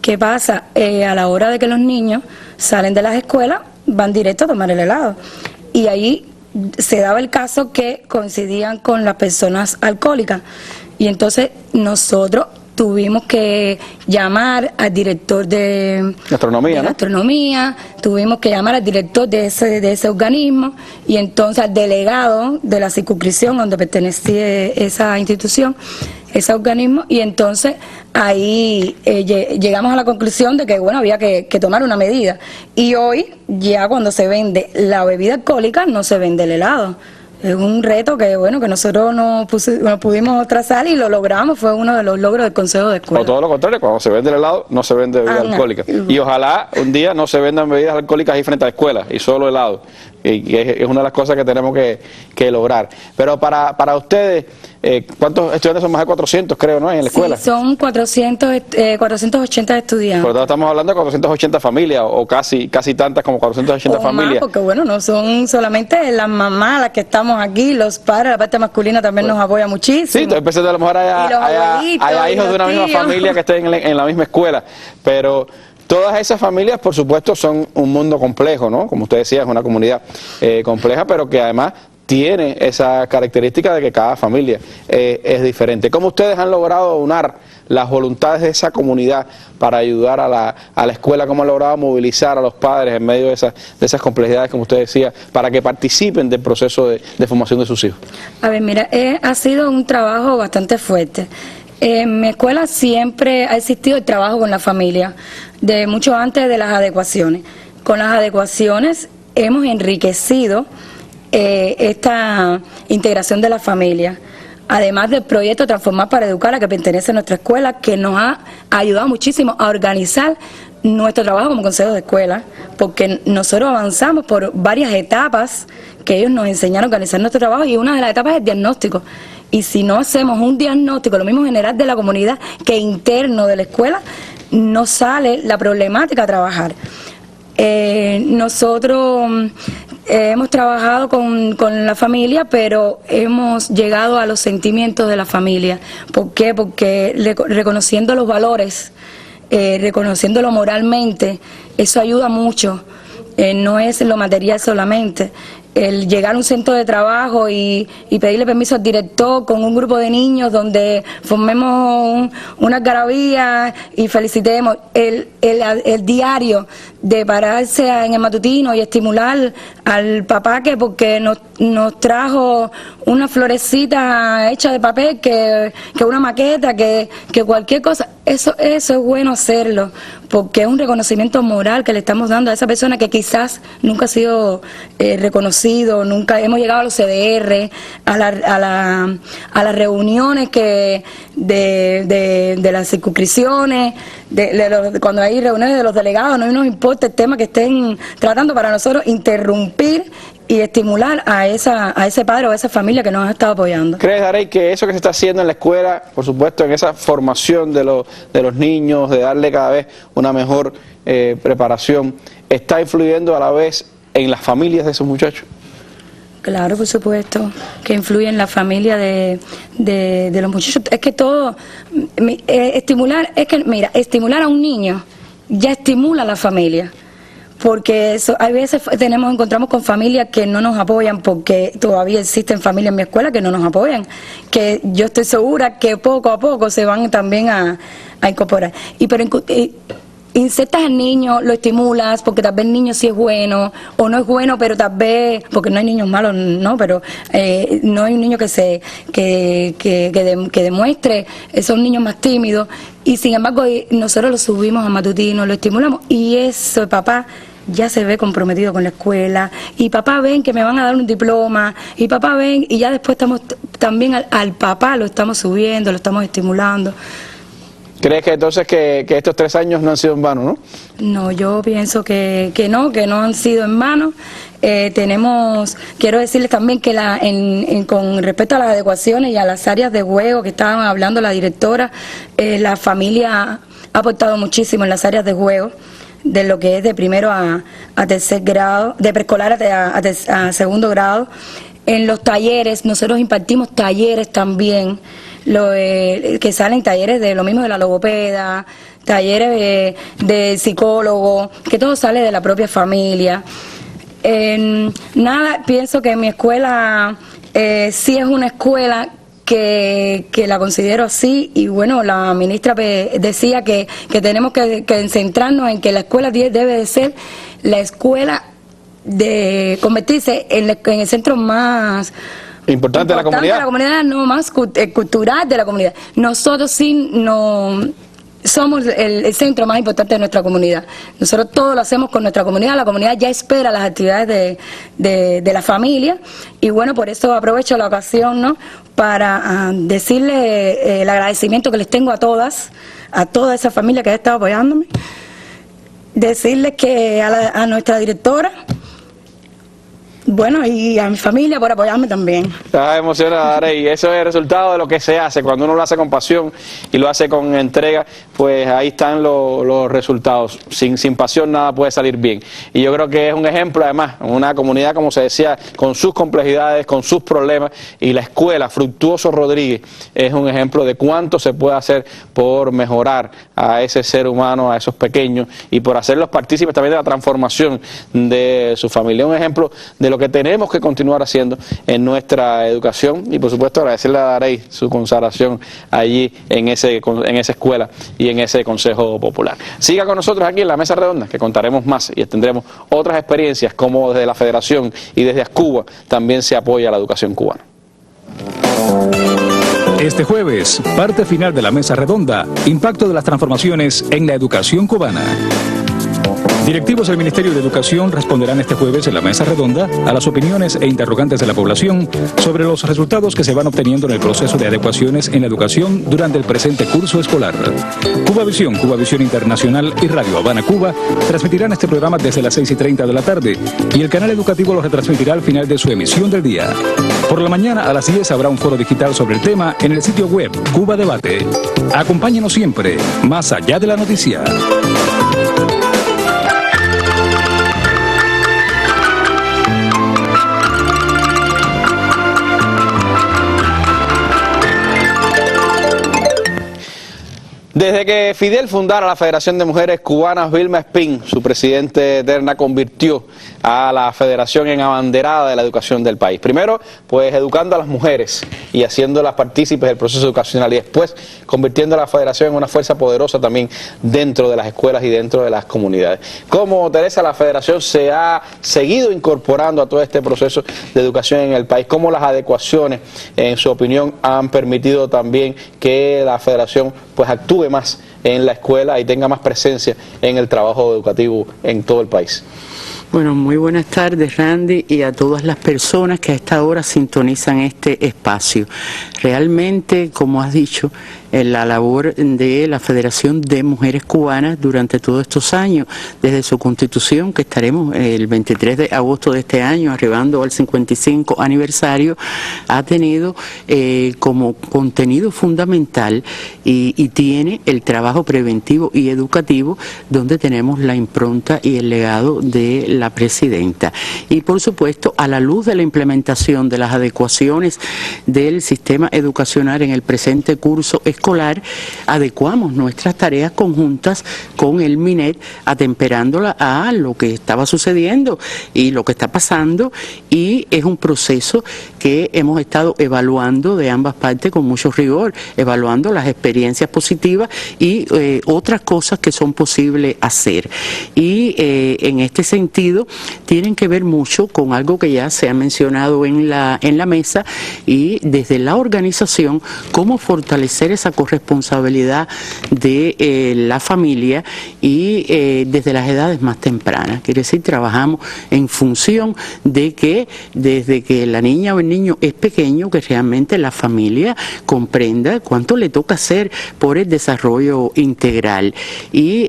¿Qué pasa? A la hora de que los niños salen de las escuelas, van directo a tomar el helado. Y ahí se daba el caso que coincidían con las personas alcohólicas. Y entonces nosotros tuvimos que llamar al director de gastronomía, tuvimos que llamar al director de ese organismo y entonces al delegado de la circunscripción donde pertenecía esa institución, ese organismo, y entonces ahí llegamos a la conclusión de que bueno, había que tomar una medida. Y hoy ya cuando se vende la bebida alcohólica no se vende el helado. Es un reto que bueno, que nosotros nos pudimos trazar y lo logramos, fue uno de los logros del Consejo de Escuela. O todo lo contrario, cuando se vende el helado no se vende bebida alcohólica. Y ojalá un día no se vendan bebidas alcohólicas ahí frente a la escuela y solo helado. Y es una de las cosas que tenemos que lograr. Pero para ustedes, ¿cuántos estudiantes son? Más de 400, creo, ¿no? En la escuela. Sí, son 480 estudiantes. Por lo tanto, estamos hablando de 480 familias, o casi tantas como 480 familias. Más, porque bueno, no son solamente las mamás las que estamos aquí, los padres, la parte masculina también nos apoya muchísimo. Sí, entonces pensé a lo mejor hay hijos de una misma familia que estén en la misma escuela, pero todas esas familias, por supuesto, son un mundo complejo, ¿no? Como usted decía, es una comunidad compleja, pero que además tiene esa característica de que cada familia es diferente. ¿Cómo ustedes han logrado aunar las voluntades de esa comunidad para ayudar a la escuela? ¿Cómo han logrado movilizar a los padres en medio de esas complejidades, como usted decía, para que participen del proceso de formación de sus hijos? A ver, mira, ha sido un trabajo bastante fuerte. En mi escuela siempre ha existido el trabajo con la familia, de mucho antes de las adecuaciones. Con las adecuaciones hemos enriquecido esta integración de la familia, además del proyecto Transformar para Educar, a que pertenece a nuestra escuela, que nos ha ayudado muchísimo a organizar nuestro trabajo como consejo de escuela, porque nosotros avanzamos por varias etapas que ellos nos enseñaron a organizar nuestro trabajo, y una de las etapas es el diagnóstico. Y si no hacemos un diagnóstico, lo mismo general de la comunidad que interno de la escuela, no sale la problemática a trabajar. Nosotros hemos trabajado con la familia, pero hemos llegado a los sentimientos de la familia. ¿Por qué? Porque reconociendo los valores, reconociéndolo moralmente, eso ayuda mucho. No es lo material solamente. El llegar a un centro de trabajo y pedirle permiso al director con un grupo de niños donde formemos una algarabía y felicitemos, el diario de pararse en el matutino y estimular al papá porque nos trajo una florecita hecha de papel, que una maqueta, que cualquier cosa, eso es bueno hacerlo, porque es un reconocimiento moral que le estamos dando a esa persona que quizás nunca ha sido reconocido, nunca hemos llegado a los CDR, a las reuniones de las circunscripciones, cuando hay reuniones de los delegados, no nos importa el tema que estén tratando, para nosotros interrumpir y estimular a ese padre o a esa familia que nos ha estado apoyando. ¿Crees, Darey, que eso que se está haciendo en la escuela, por supuesto en esa formación de los niños, de darle cada vez una mejor preparación, está influyendo a la vez en las familias de esos muchachos? Claro, por supuesto, que influye en la familia de los muchachos. Es que todo, estimular a un niño ya estimula a la familia. Porque hay veces encontramos con familias que no nos apoyan, porque todavía existen familias en mi escuela que no nos apoyan, que yo estoy segura que poco a poco se van también a incorporar. Insertas al niño, lo estimulas, porque tal vez el niño sí es bueno, o no es bueno, pero tal vez, porque no hay niños malos, no, pero no hay un niño que demuestre, son niños más tímidos, y sin embargo nosotros lo subimos a matutino, lo estimulamos, y eso, papá ya se ve comprometido con la escuela, y papá ven que me van a dar un diploma, y papá ven, y ya después estamos también al papá lo estamos subiendo, lo estamos estimulando. ¿Crees que entonces que estos 3 años no han sido en vano, no? No, yo pienso que no han sido en vano. Quiero decirles también que con respecto a las adecuaciones y a las áreas de juego que estaban hablando la directora, la familia ha aportado muchísimo en las áreas de juego, de lo que es de primero a tercer grado, de preescolar a segundo grado. En los talleres, nosotros impartimos talleres también, que salen talleres de lo mismo de la logopeda, talleres de psicólogo, que todo sale de la propia familia. Pienso que mi escuela sí es una escuela que la considero así, y bueno, la ministra decía que tenemos que centrarnos en que la escuela debe de ser la escuela de convertirse en el centro más importante de la comunidad, no más cultural de la comunidad. Nosotros sí somos el centro más importante de nuestra comunidad. Nosotros todo lo hacemos con nuestra comunidad. La comunidad ya espera las actividades de la familia, y bueno, por eso aprovecho la ocasión, ¿no?, para decirle el agradecimiento que les tengo a toda esa familia que ha estado apoyándome, decirles que a nuestra directora, bueno, y a mi familia por apoyarme también. Está emocionada, Darey, y eso es el resultado de lo que se hace. Cuando uno lo hace con pasión y lo hace con entrega, pues ahí están los resultados. Sin pasión nada puede salir bien. Y yo creo que es un ejemplo, además, una comunidad, como se decía, con sus complejidades, con sus problemas, y la escuela Fructuoso Rodríguez es un ejemplo de cuánto se puede hacer por mejorar a ese ser humano, a esos pequeños, y por hacerlos partícipes también de la transformación de su familia. Un ejemplo de lo que tenemos que continuar haciendo en nuestra educación, y por supuesto agradecerle a Darey su consagración allí en esa escuela y en ese Consejo Popular. Siga con nosotros aquí en la Mesa Redonda, que contaremos más y tendremos otras experiencias como desde la Federación y desde ASCUBA también se apoya la educación cubana. Este jueves, parte final de la Mesa Redonda, impacto de las transformaciones en la educación cubana. Directivos del Ministerio de Educación responderán este jueves en la Mesa Redonda a las opiniones e interrogantes de la población sobre los resultados que se van obteniendo en el proceso de adecuaciones en la educación durante el presente curso escolar. Cubavisión Internacional y Radio Habana Cuba transmitirán este programa desde las 6:30 de la tarde y el canal educativo lo retransmitirá al final de su emisión del día. Por la mañana a las 10 habrá un foro digital sobre el tema en el sitio web Cuba Debate. Acompáñenos siempre, más allá de la noticia. Desde que Fidel fundara la Federación de Mujeres Cubanas, Vilma Espín, su presidente eterna, convirtió a la federación en abanderada de la educación del país. Primero, pues educando a las mujeres y haciéndolas partícipes del proceso educacional, y después convirtiendo a la federación en una fuerza poderosa también dentro de las escuelas y dentro de las comunidades. Como Teresa, la federación se ha seguido incorporando a todo este proceso de educación en el país, cómo las adecuaciones, en su opinión, han permitido también que la federación pues actúe más en la escuela y tenga más presencia en el trabajo educativo en todo el país. Bueno, muy buenas tardes, Randy, y a todas las personas que a esta hora sintonizan este espacio. Realmente, como has dicho, la labor de la Federación de Mujeres Cubanas durante todos estos años, desde su constitución, que estaremos el 23 de agosto de este año, arribando al 55 aniversario, ha tenido como contenido fundamental y tiene el trabajo preventivo y educativo, donde tenemos la impronta y el legado de la presidenta. Y por supuesto, a la luz de la implementación de las adecuaciones del sistema educacional en el presente curso escolar, adecuamos nuestras tareas conjuntas con el MINET, atemperándola a lo que estaba sucediendo y lo que está pasando, y es un proceso que hemos estado evaluando de ambas partes con mucho rigor, evaluando las experiencias positivas y otras cosas que son posibles hacer. Y en este sentido tienen que ver mucho con algo que ya se ha mencionado en la mesa, y desde la organización, cómo fortalecer esa corresponsabilidad de la familia y desde las edades más tempranas. Quiere decir, trabajamos en función de que desde que la niña o el niño es pequeño, que realmente la familia comprenda cuánto le toca hacer por el desarrollo integral. Y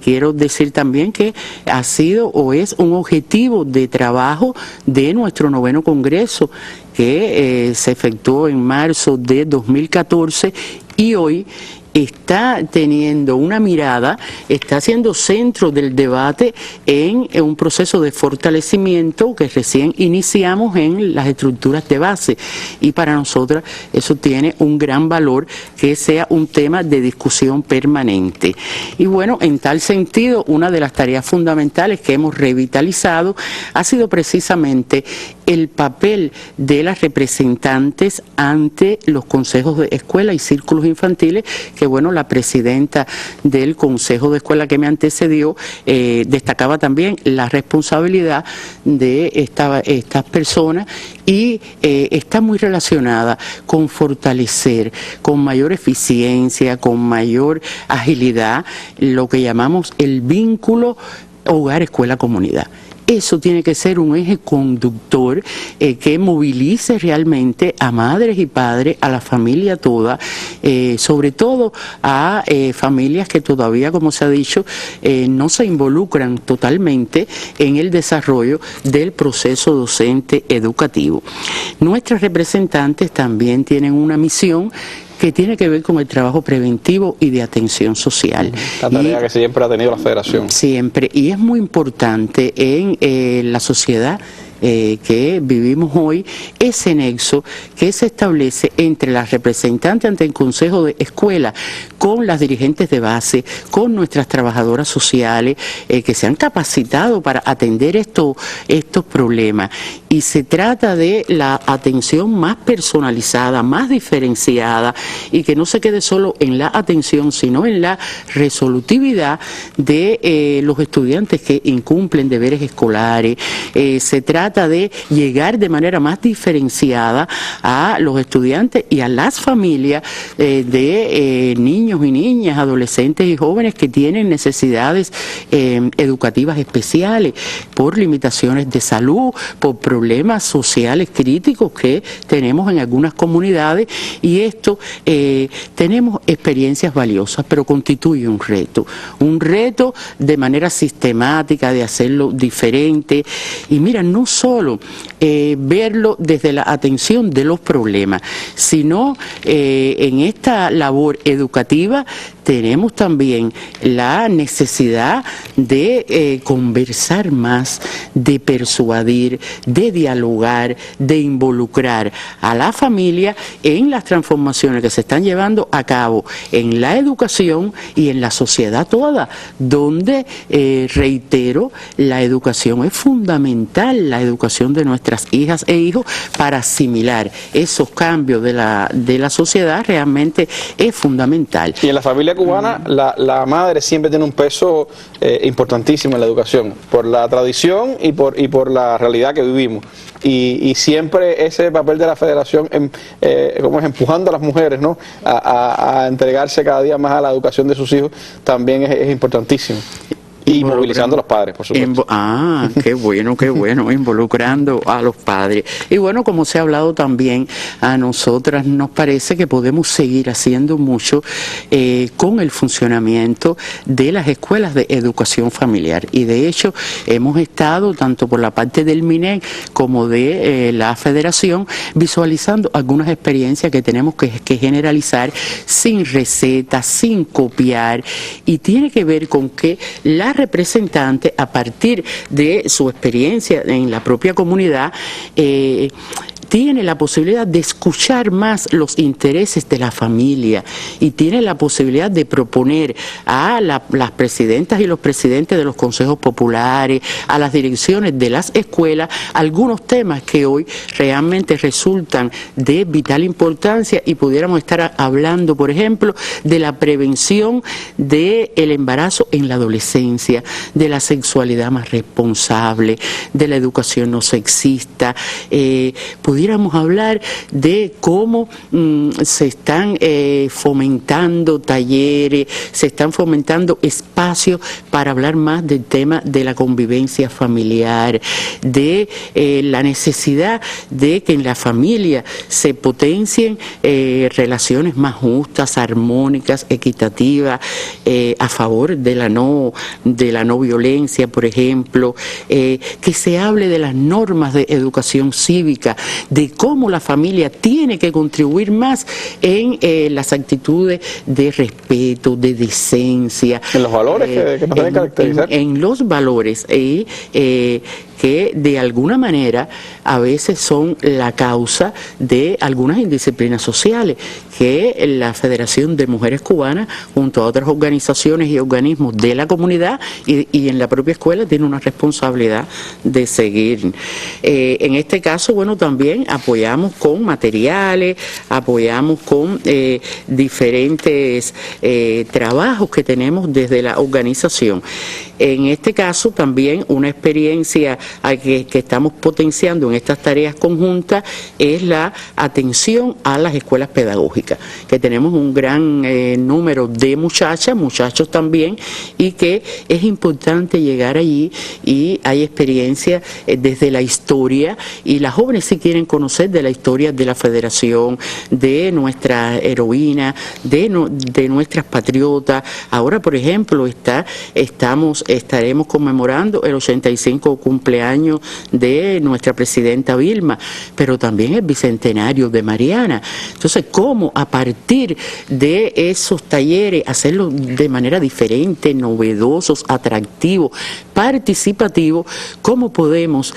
quiero decir también que ha sido o es un objetivo de trabajo de nuestro 9º Congreso, que se efectuó en marzo de 2014, y hoy está teniendo una mirada, está siendo centro del debate en un proceso de fortalecimiento que recién iniciamos en las estructuras de base, y para nosotras eso tiene un gran valor, que sea un tema de discusión permanente. Y bueno, en tal sentido, una de las tareas fundamentales que hemos revitalizado ha sido precisamente el papel de las representantes ante los consejos de escuela y círculos infantiles, que bueno, la presidenta del Consejo de Escuela que me antecedió destacaba también la responsabilidad de estas personas, y está muy relacionada con fortalecer con mayor eficiencia, con mayor agilidad, lo que llamamos el vínculo hogar-escuela-comunidad. Eso tiene que ser un eje conductor que movilice realmente a madres y padres, a la familia toda, sobre todo a familias que todavía, como se ha dicho, no se involucran totalmente en el desarrollo del proceso docente educativo. Nuestras representantes también tienen una misión que tiene que ver con el trabajo preventivo y de atención social. La tarea que siempre ha tenido la Federación. Siempre, y es muy importante en la sociedad que vivimos hoy, ese nexo que se establece entre las representantes ante el Consejo de Escuela, con las dirigentes de base, con nuestras trabajadoras sociales, que se han capacitado para atender estos problemas. Y se trata de la atención más personalizada, más diferenciada, y que no se quede solo en la atención, sino en la resolutividad de los estudiantes que incumplen deberes escolares. Se trata de llegar de manera más diferenciada a los estudiantes y a las familias de niños y niñas, adolescentes y jóvenes que tienen necesidades educativas especiales por limitaciones de salud, por problemas sociales críticos que tenemos en algunas comunidades, y esto tenemos experiencias valiosas, pero constituye un reto de manera sistemática, de hacerlo diferente. Y mira, no solo verlo desde la atención de los problemas, sino en esta labor educativa tenemos también la necesidad de conversar más, de persuadir, de dialogar, de involucrar a la familia en las transformaciones que se están llevando a cabo en la educación y en la sociedad toda, donde, reitero, la educación es fundamental, la educación de nuestras hijas e hijos, para asimilar esos cambios de la sociedad realmente es fundamental. Y en la familia cubana, la madre siempre tiene un peso importantísimo en la educación, por la tradición y por la realidad que vivimos. Y siempre ese papel de la federación como es empujando a las mujeres, ¿no?, a entregarse cada día más a la educación de sus hijos, también es importantísimo. Y movilizando a los padres, por supuesto. Qué bueno, involucrando a los padres. Y bueno, como se ha hablado también, a nosotras nos parece que podemos seguir haciendo mucho con el funcionamiento de las escuelas de educación familiar. Y de hecho, hemos estado, tanto por la parte del MINEC como de la Federación, visualizando algunas experiencias que tenemos que generalizar sin recetas, sin copiar, y tiene que ver con que la representante, a partir de su experiencia en la propia comunidad, tiene la posibilidad de escuchar más los intereses de la familia, y tiene la posibilidad de proponer a las presidentas y los presidentes de los consejos populares, a las direcciones de las escuelas, algunos temas que hoy realmente resultan de vital importancia, y pudiéramos estar hablando, por ejemplo, de la prevención del embarazo en la adolescencia, de la sexualidad más responsable, de la educación no sexista. Pudiéramos hablar de cómo se están fomentando talleres, se están fomentando espacios para hablar más del tema de la convivencia familiar, de la necesidad de que en la familia se potencien relaciones más justas, armónicas, equitativas, a favor de la no violencia, por ejemplo, que se hable de las normas de educación cívica, de cómo la familia tiene que contribuir más en las actitudes de respeto, de decencia. En los valores que nos deben caracterizar. En los valores que de alguna manera a veces son la causa de algunas indisciplinas sociales, que la Federación de Mujeres Cubanas, junto a otras organizaciones y organismos de la comunidad y en la propia escuela, tiene una responsabilidad de seguir. En este caso, bueno, también apoyamos con materiales, apoyamos con diferentes trabajos que tenemos desde la organización. En este caso también una experiencia que estamos potenciando en estas tareas conjuntas es la atención a las escuelas pedagógicas, que tenemos un gran número de muchachos también, y que es importante llegar allí, y hay experiencia desde la historia, y las jóvenes sí quieren conocer de la historia de la Federación, de nuestras heroínas, de nuestras patriotas. Ahora, por ejemplo, estamos estaremos conmemorando el 85 cumpleaños de nuestra presidenta Vilma, pero también el bicentenario de Mariana. Entonces, ¿cómo a partir de esos talleres hacerlo de manera diferente, novedosos, atractivos, participativos? ¿Cómo podemos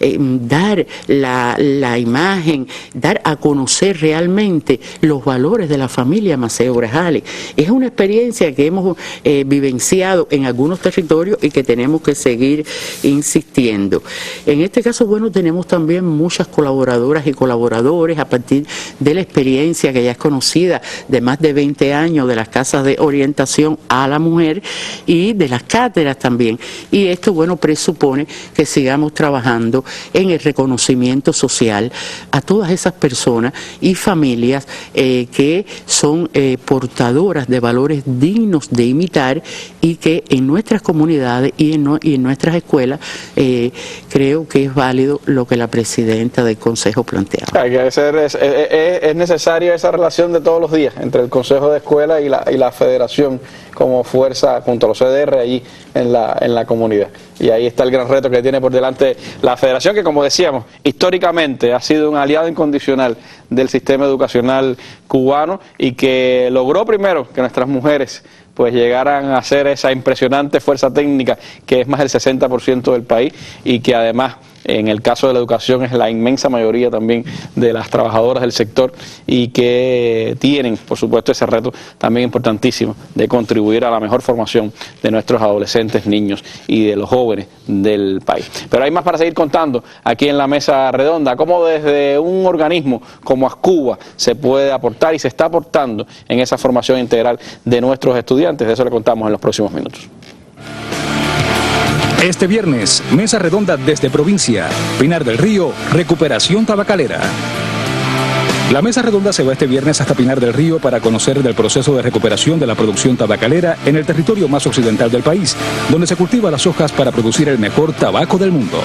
dar la imagen, dar a conocer realmente los valores de la familia Maceo Grajales? Es una experiencia que hemos vivenciado en algunos territorios y que tenemos que seguir insistiendo. En este caso, bueno, tenemos también muchas colaboradoras y colaboradores a partir de la experiencia que ya es conocida de más de 20 años de las casas de orientación a la mujer y de las cátedras también. Y esto, bueno, presupone que sigamos trabajando en el reconocimiento social a todas esas personas y familias que son portadoras de valores dignos de imitar y que en nuestras comunidades y en nuestras escuelas creo que es válido lo que la presidenta del Consejo planteaba. Hay que ser, es necesaria esa relación de todos los días entre el Consejo de Escuela y la Federación como fuerza junto a los CDR allí en la comunidad. Y ahí está el gran reto que tiene por delante la Federación, que, como decíamos, históricamente ha sido un aliado incondicional del sistema educacional cubano y que logró primero que nuestras mujeres pues llegaran a ser esa impresionante fuerza técnica que es más del 60% del país y que además en el caso de la educación es la inmensa mayoría también de las trabajadoras del sector y que tienen, por supuesto, ese reto también importantísimo de contribuir a la mejor formación de nuestros adolescentes, niños y de los jóvenes del país. Pero hay más para seguir contando aquí en la Mesa Redonda, cómo desde un organismo como ASCUBA se puede aportar y se está aportando en esa formación integral de nuestros estudiantes. De eso le contamos en los próximos minutos. Este viernes, Mesa Redonda desde provincia, Pinar del Río, recuperación tabacalera. La Mesa Redonda se va este viernes hasta Pinar del Río para conocer del proceso de recuperación de la producción tabacalera en el territorio más occidental del país, donde se cultiva las hojas para producir el mejor tabaco del mundo.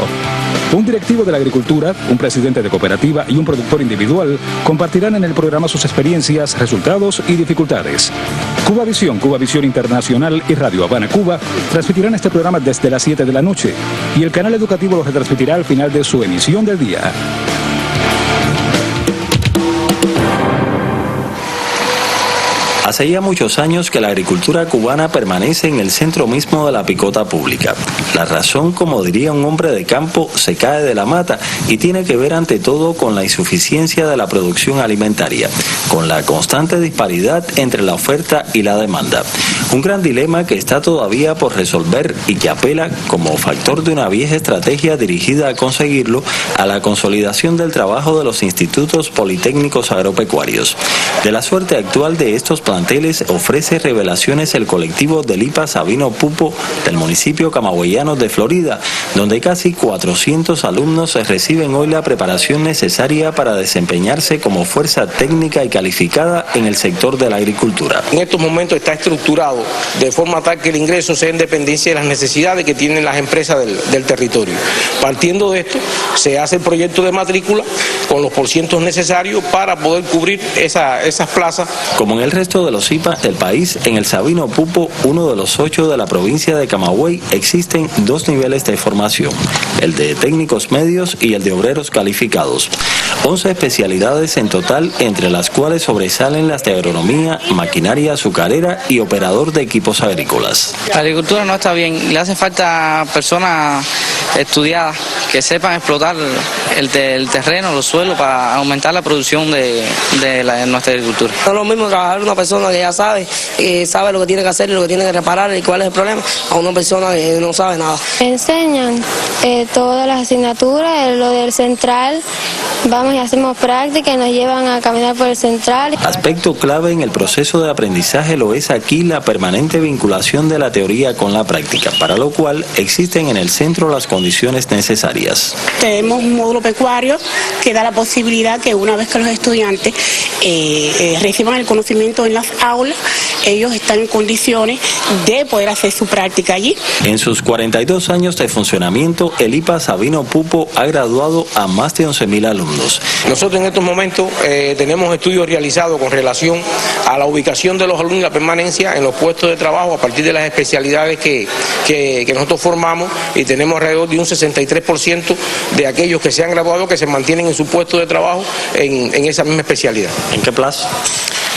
Un directivo de la agricultura, un presidente de cooperativa y un productor individual compartirán en el programa sus experiencias, resultados y dificultades. Cuba Visión Internacional y Radio Habana Cuba transmitirán este programa desde las 7 de la noche y el canal educativo lo retransmitirá al final de su emisión del día. Hace ya muchos años que la agricultura cubana permanece en el centro mismo de la picota pública. La razón, como diría un hombre de campo, se cae de la mata y tiene que ver ante todo con la insuficiencia de la producción alimentaria, con la constante disparidad entre la oferta y la demanda. Un gran dilema que está todavía por resolver y que apela, como factor de una vieja estrategia dirigida a conseguirlo, a la consolidación del trabajo de los institutos politécnicos agropecuarios. De la suerte actual de estos planteles ofrece revelaciones el colectivo del IPA Sabino Pupo del municipio camagüeyano de Florida, donde casi 400 alumnos reciben hoy la preparación necesaria para desempeñarse como fuerza técnica y calificada en el sector de la agricultura. En estos momentos está estructurado de forma tal que el ingreso sea en dependencia de las necesidades que tienen las empresas del territorio. Partiendo de esto, se hace el proyecto de matrícula con los porcientos necesarios para poder cubrir esas plazas. Como en el resto de los IPA del país, en el Sabino Pupo, uno de los 8 de la provincia de Camagüey, existen 2 niveles de formación, el de técnicos medios y el de obreros calificados. 11 especialidades en total, entre las cuales sobresalen las de agronomía, maquinaria azucarera y operador de equipos agrícolas. La agricultura no está bien, le hace falta personas estudiadas que sepan explotar el terreno, los suelos, para aumentar la producción de nuestra agricultura. No es lo mismo trabajar una persona que ya sabe lo que tiene que hacer y lo que tiene que reparar y cuál es el problema, a una persona que no sabe nada. Enseñan todas las asignaturas, lo del central, vamos y hacemos práctica y nos llevan a caminar por el central. Aspecto clave en el proceso de aprendizaje lo es aquí la permanente vinculación de la teoría con la práctica, para lo cual existen en el centro las condiciones necesarias. Tenemos un módulo pecuario que da la posibilidad que una vez que los estudiantes reciban el conocimiento en las aulas, ellos están en condiciones de poder hacer su práctica allí. En sus 42 años de funcionamiento, el IPA Sabino Pupo ha graduado a más de 11.000 alumnos. Nosotros en estos momentos tenemos estudios realizados con relación a la ubicación de los alumnos y la permanencia en los puestos de trabajo a partir de las especialidades que nosotros formamos, y tenemos alrededor de un 63% de aquellos que se han graduado que se mantienen en su puesto de trabajo en esa misma especialidad. ¿En qué plazo?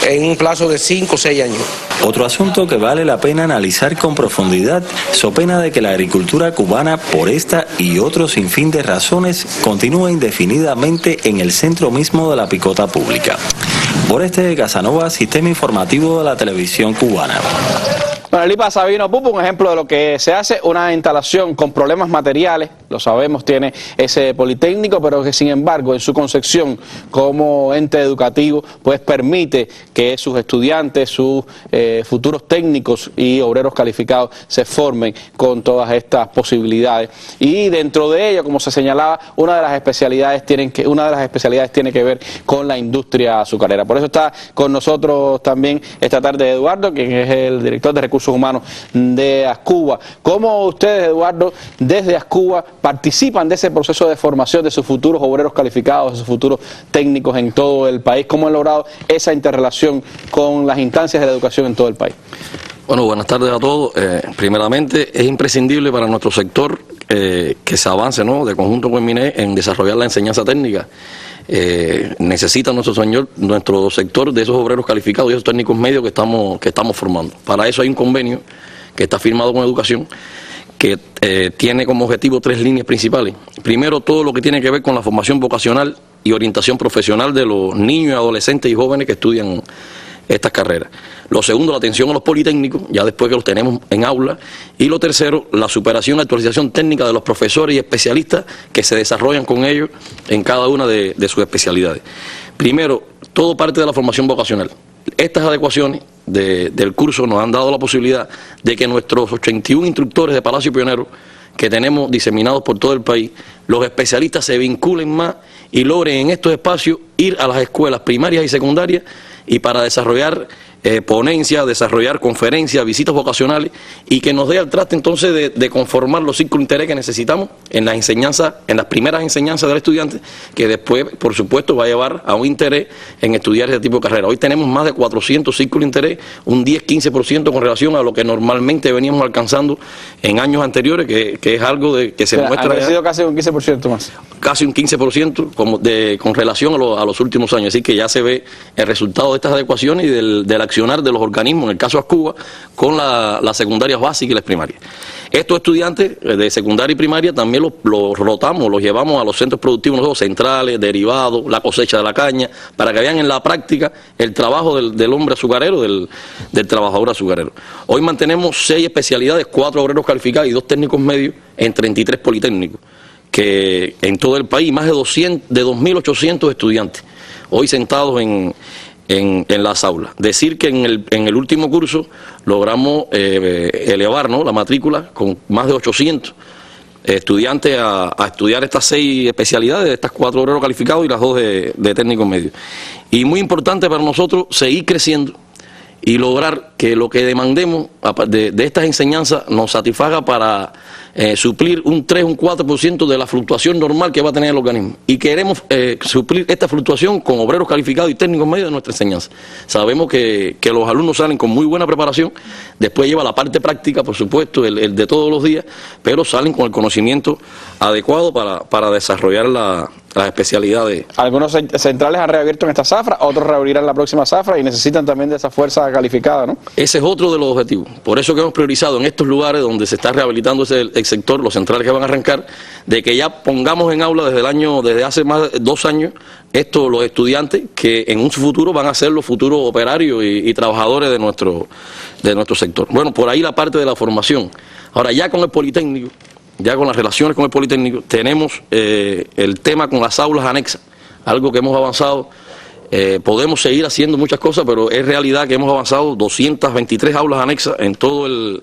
En un plazo de 5 o 6 años. Otro asunto que vale la pena analizar con profundidad, so pena de que la agricultura cubana, por esta y otro sinfín de razones, continúa indefinidamente en el centro mismo de la picota pública. Por de Casanova, Sistema Informativo de la Televisión Cubana. Bueno, el IPA Sabino Pupo, un ejemplo de lo que se hace, una instalación con problemas materiales, lo sabemos, tiene ese Politécnico, pero que sin embargo en su concepción como ente educativo, pues permite que sus estudiantes, sus futuros técnicos y obreros calificados se formen con todas estas posibilidades. Y dentro de ello, como se señalaba, una de las especialidades tiene que ver con la industria azucarera. Por eso está con nosotros también esta tarde Eduardo, quien es el director de Recursos Humanos de Ascuba. ¿Cómo ustedes, Eduardo, desde Ascuba participan de ese proceso de formación de sus futuros obreros calificados, de sus futuros técnicos en todo el país? ¿Cómo han logrado esa interrelación con las instancias de la educación en todo el país? Bueno, buenas tardes a todos. Primeramente, es imprescindible para nuestro sector que se avance, ¿no?, de conjunto con MINES en desarrollar la enseñanza técnica. Necesita nuestro sector de esos obreros calificados y esos técnicos medios que estamos formando. Para eso hay un convenio que está firmado con Educación que tiene como objetivo 3 líneas principales. Primero, todo lo que tiene que ver con la formación vocacional y orientación profesional de los niños, adolescentes y jóvenes que estudian estas carreras. Lo segundo, la atención a los politécnicos, ya después que los tenemos en aula. Y lo tercero, la superación y actualización técnica de los profesores y especialistas que se desarrollan con ellos en cada una de sus especialidades. Primero, todo parte de la formación vocacional. Estas adecuaciones del curso nos han dado la posibilidad de que nuestros 81 instructores de Palacio Pionero, que tenemos diseminados por todo el país, los especialistas se vinculen más y logren en estos espacios ir a las escuelas primarias y secundarias y para desarrollar ponencias, desarrollar conferencias, visitas vocacionales, y que nos dé al traste entonces de conformar los círculos de interés que necesitamos en las enseñanzas, en las primeras enseñanzas del estudiante, que después, por supuesto, va a llevar a un interés en estudiar ese tipo de carrera. Hoy tenemos más de 400 círculos de interés, un 10-15% con relación a lo que normalmente veníamos alcanzando en años anteriores, que es algo que se muestra. Ha crecido casi un 15% más. Casi un 15% con relación a los últimos años. Así que ya se ve el resultado de estas adecuaciones y del accionar de los organismos, en el caso de Ascuba, con las secundarias básicas y las primarias. Estos estudiantes de secundaria y primaria también los rotamos, los llevamos a los centros productivos nosotros, centrales, derivados, la cosecha de la caña, para que vean en la práctica el trabajo del hombre azucarero, del trabajador azucarero. Hoy mantenemos 6 especialidades, 4 obreros calificados y 2 técnicos medios en 33 politécnicos, que en todo el país más de 2.800 estudiantes hoy sentados en las aulas. Decir que en el último curso logramos elevar, ¿no?, la matrícula con más de 800 estudiantes a estudiar estas 6 especialidades, estas 4 obreros calificados y las 2 de técnicos medios. Y muy importante para nosotros seguir creciendo y lograr que lo que demandemos de estas enseñanzas nos satisfaga para suplir un 3, un 4% de la fluctuación normal que va a tener el organismo. Y queremos suplir esta fluctuación con obreros calificados y técnicos medios de nuestra enseñanza. Sabemos que los alumnos salen con muy buena preparación, después lleva la parte práctica, por supuesto, el de todos los días, pero salen con el conocimiento adecuado para desarrollar las especialidades. Algunos centrales han reabierto en esta zafra, otros reabrirán la próxima zafra y necesitan también de esa fuerza calificada, ¿no? Ese es otro de los objetivos. Por eso que hemos priorizado en estos lugares donde se está rehabilitando el sector, los centrales que van a arrancar, de que ya pongamos en aula desde hace más de 2 años, los estudiantes que en un futuro van a ser los futuros operarios y trabajadores de nuestro sector. Bueno, por ahí la parte de la formación. Ahora, ya con el Politécnico, ya con las relaciones con el Politécnico, tenemos el tema con las aulas anexas, algo que hemos avanzado. Podemos seguir haciendo muchas cosas, pero es realidad que hemos avanzado 223 aulas anexas en todo el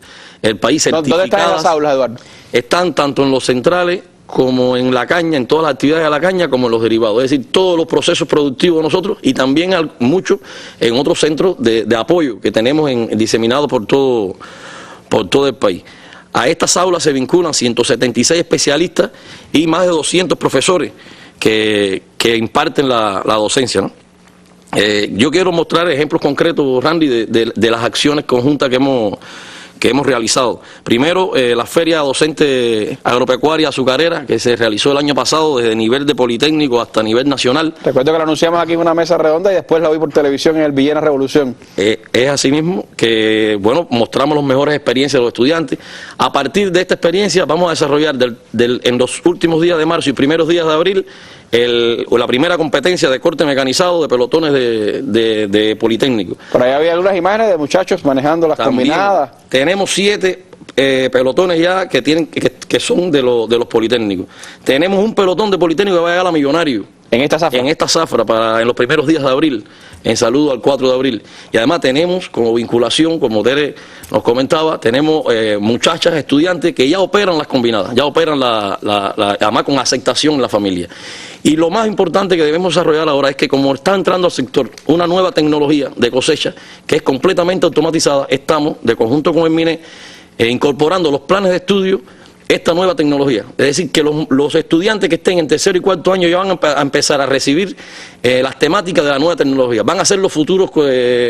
país certificadas. ¿Dónde están esas aulas, Eduardo? Están tanto en los centrales como en la caña, en todas las actividades de la caña, como en los derivados, es decir, todos los procesos productivos de nosotros y también mucho en otros centros de apoyo que tenemos diseminados por todo el país. A estas aulas se vinculan 176 especialistas y más de 200 profesores que imparten la docencia, ¿no? Yo quiero mostrar ejemplos concretos, Randy, de las acciones conjuntas que hemos realizado. Primero, la Feria Docente Agropecuaria Azucarera, que se realizó el año pasado desde nivel de Politécnico hasta nivel nacional. Recuerdo que lo anunciamos aquí en una mesa redonda y después la vi por televisión en el Villena Revolución. Es así mismo que, bueno, mostramos las mejores experiencias de los estudiantes. A partir de esta experiencia vamos a desarrollar en los últimos días de marzo y primeros días de abril la primera competencia de corte mecanizado de pelotones de Politécnico. Por ahí había algunas imágenes de muchachos manejando las combinadas. Tenemos 7 pelotones ya que son de los Politécnicos. Tenemos un pelotón de Politécnico que va a llegar a Millonario. En esta zafra, en los primeros días de abril, en saludo al 4 de abril. Y además tenemos como vinculación, como Tere nos comentaba, tenemos muchachas, estudiantes que ya operan las combinadas, ya operan además con aceptación en la familia. Y lo más importante que debemos desarrollar ahora es que como está entrando al sector una nueva tecnología de cosecha que es completamente automatizada, estamos, de conjunto con el MINE, incorporando los planes de estudio esta nueva tecnología. Es decir, que los estudiantes que estén en tercero y cuarto año ya van a empezar a recibir las temáticas de la nueva tecnología. Van a ser los futuros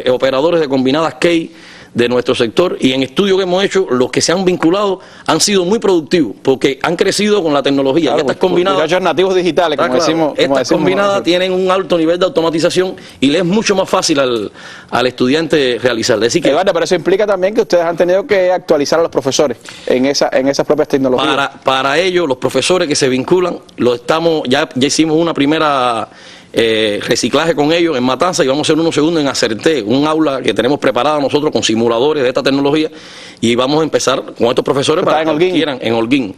operadores de combinadas KEI de nuestro sector, y en estudios que hemos hecho, los que se han vinculado han sido muy productivos, porque han crecido con la tecnología. Claro, y estas combinadas, nativos digitales, como decimos. Estas combinadas tienen un alto nivel de automatización y le es mucho más fácil al estudiante realizarla. Es decir, Eduardo, pero eso implica también que ustedes han tenido que actualizar a los profesores en esas propias tecnologías. Para ello, los profesores que se vinculan, ya hicimos una primera reciclaje con ellos en Matanza y vamos a hacer uno segundo en Acerté, un aula que tenemos preparada nosotros con simuladores de esta tecnología, y vamos a empezar con estos profesores para que adquieran en Holguín,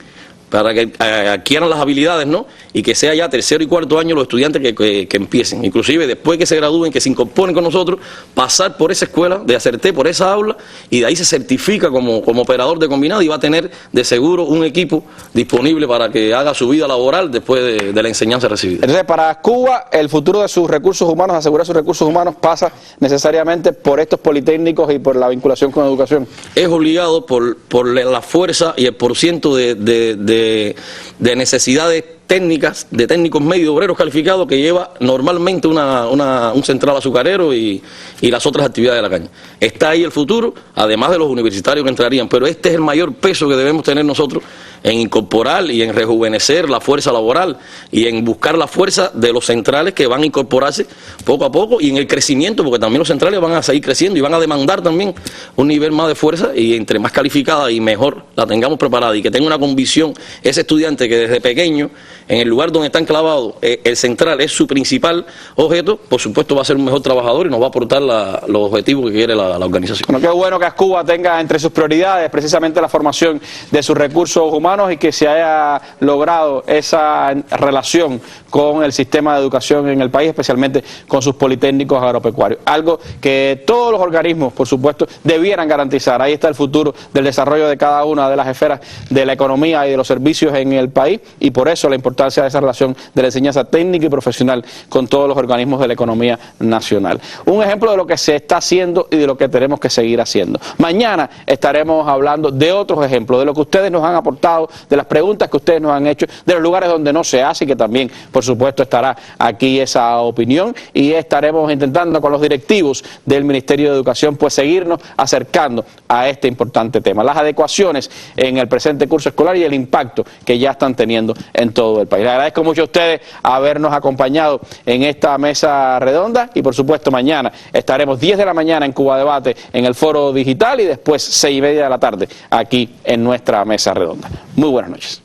para que adquieran las habilidades, ¿no? Y que sea ya tercero y cuarto año los estudiantes que empiecen, inclusive después que se gradúen, que se incorporen con nosotros, pasar por esa escuela de Acerté, por esa aula, y de ahí se certifica como operador de combinado y va a tener de seguro un equipo disponible para que haga su vida laboral después de la enseñanza recibida. Entonces, para Cuba, el futuro de sus recursos humanos, asegurar sus recursos humanos, pasa necesariamente por estos politécnicos y por la vinculación con educación. Es obligado por la fuerza y el porciento de necesidades técnicas, de técnicos medios, obreros calificados que lleva normalmente un central azucarero y las otras actividades de la caña. Está ahí el futuro, además de los universitarios que entrarían, pero este es el mayor peso que debemos tener nosotros en incorporar y en rejuvenecer la fuerza laboral y en buscar la fuerza de los centrales que van a incorporarse poco a poco, y en el crecimiento, porque también los centrales van a seguir creciendo y van a demandar también un nivel más de fuerza, y entre más calificada y mejor la tengamos preparada y que tenga una convicción ese estudiante que desde pequeño, en el lugar donde está enclavado, el central es su principal objeto, por supuesto va a ser un mejor trabajador y nos va a aportar los objetivos que quiere la organización. Bueno, qué bueno que Ascuba tenga entre sus prioridades precisamente la formación de sus recursos humanos y que se haya logrado esa relación con el sistema de educación en el país, especialmente con sus politécnicos agropecuarios. Algo que todos los organismos, por supuesto, debieran garantizar. Ahí está el futuro del desarrollo de cada una de las esferas de la economía y de los servicios en el país, y por eso la importancia de esa relación de la enseñanza técnica y profesional con todos los organismos de la economía nacional. Un ejemplo de lo que se está haciendo y de lo que tenemos que seguir haciendo. Mañana estaremos hablando de otros ejemplos, de lo que ustedes nos han aportado, de las preguntas que ustedes nos han hecho, de los lugares donde no se hace, y que también, por supuesto, estará aquí esa opinión, y estaremos intentando con los directivos del Ministerio de Educación pues seguirnos acercando a este importante tema, las adecuaciones en el presente curso escolar y el impacto que ya están teniendo en todo el país. Les agradezco mucho a ustedes habernos acompañado en esta mesa redonda, y por supuesto mañana estaremos 10 de la mañana en Cuba Debate en el foro digital, y después 6:30 de la tarde aquí en nuestra mesa redonda. Muy buenas noches.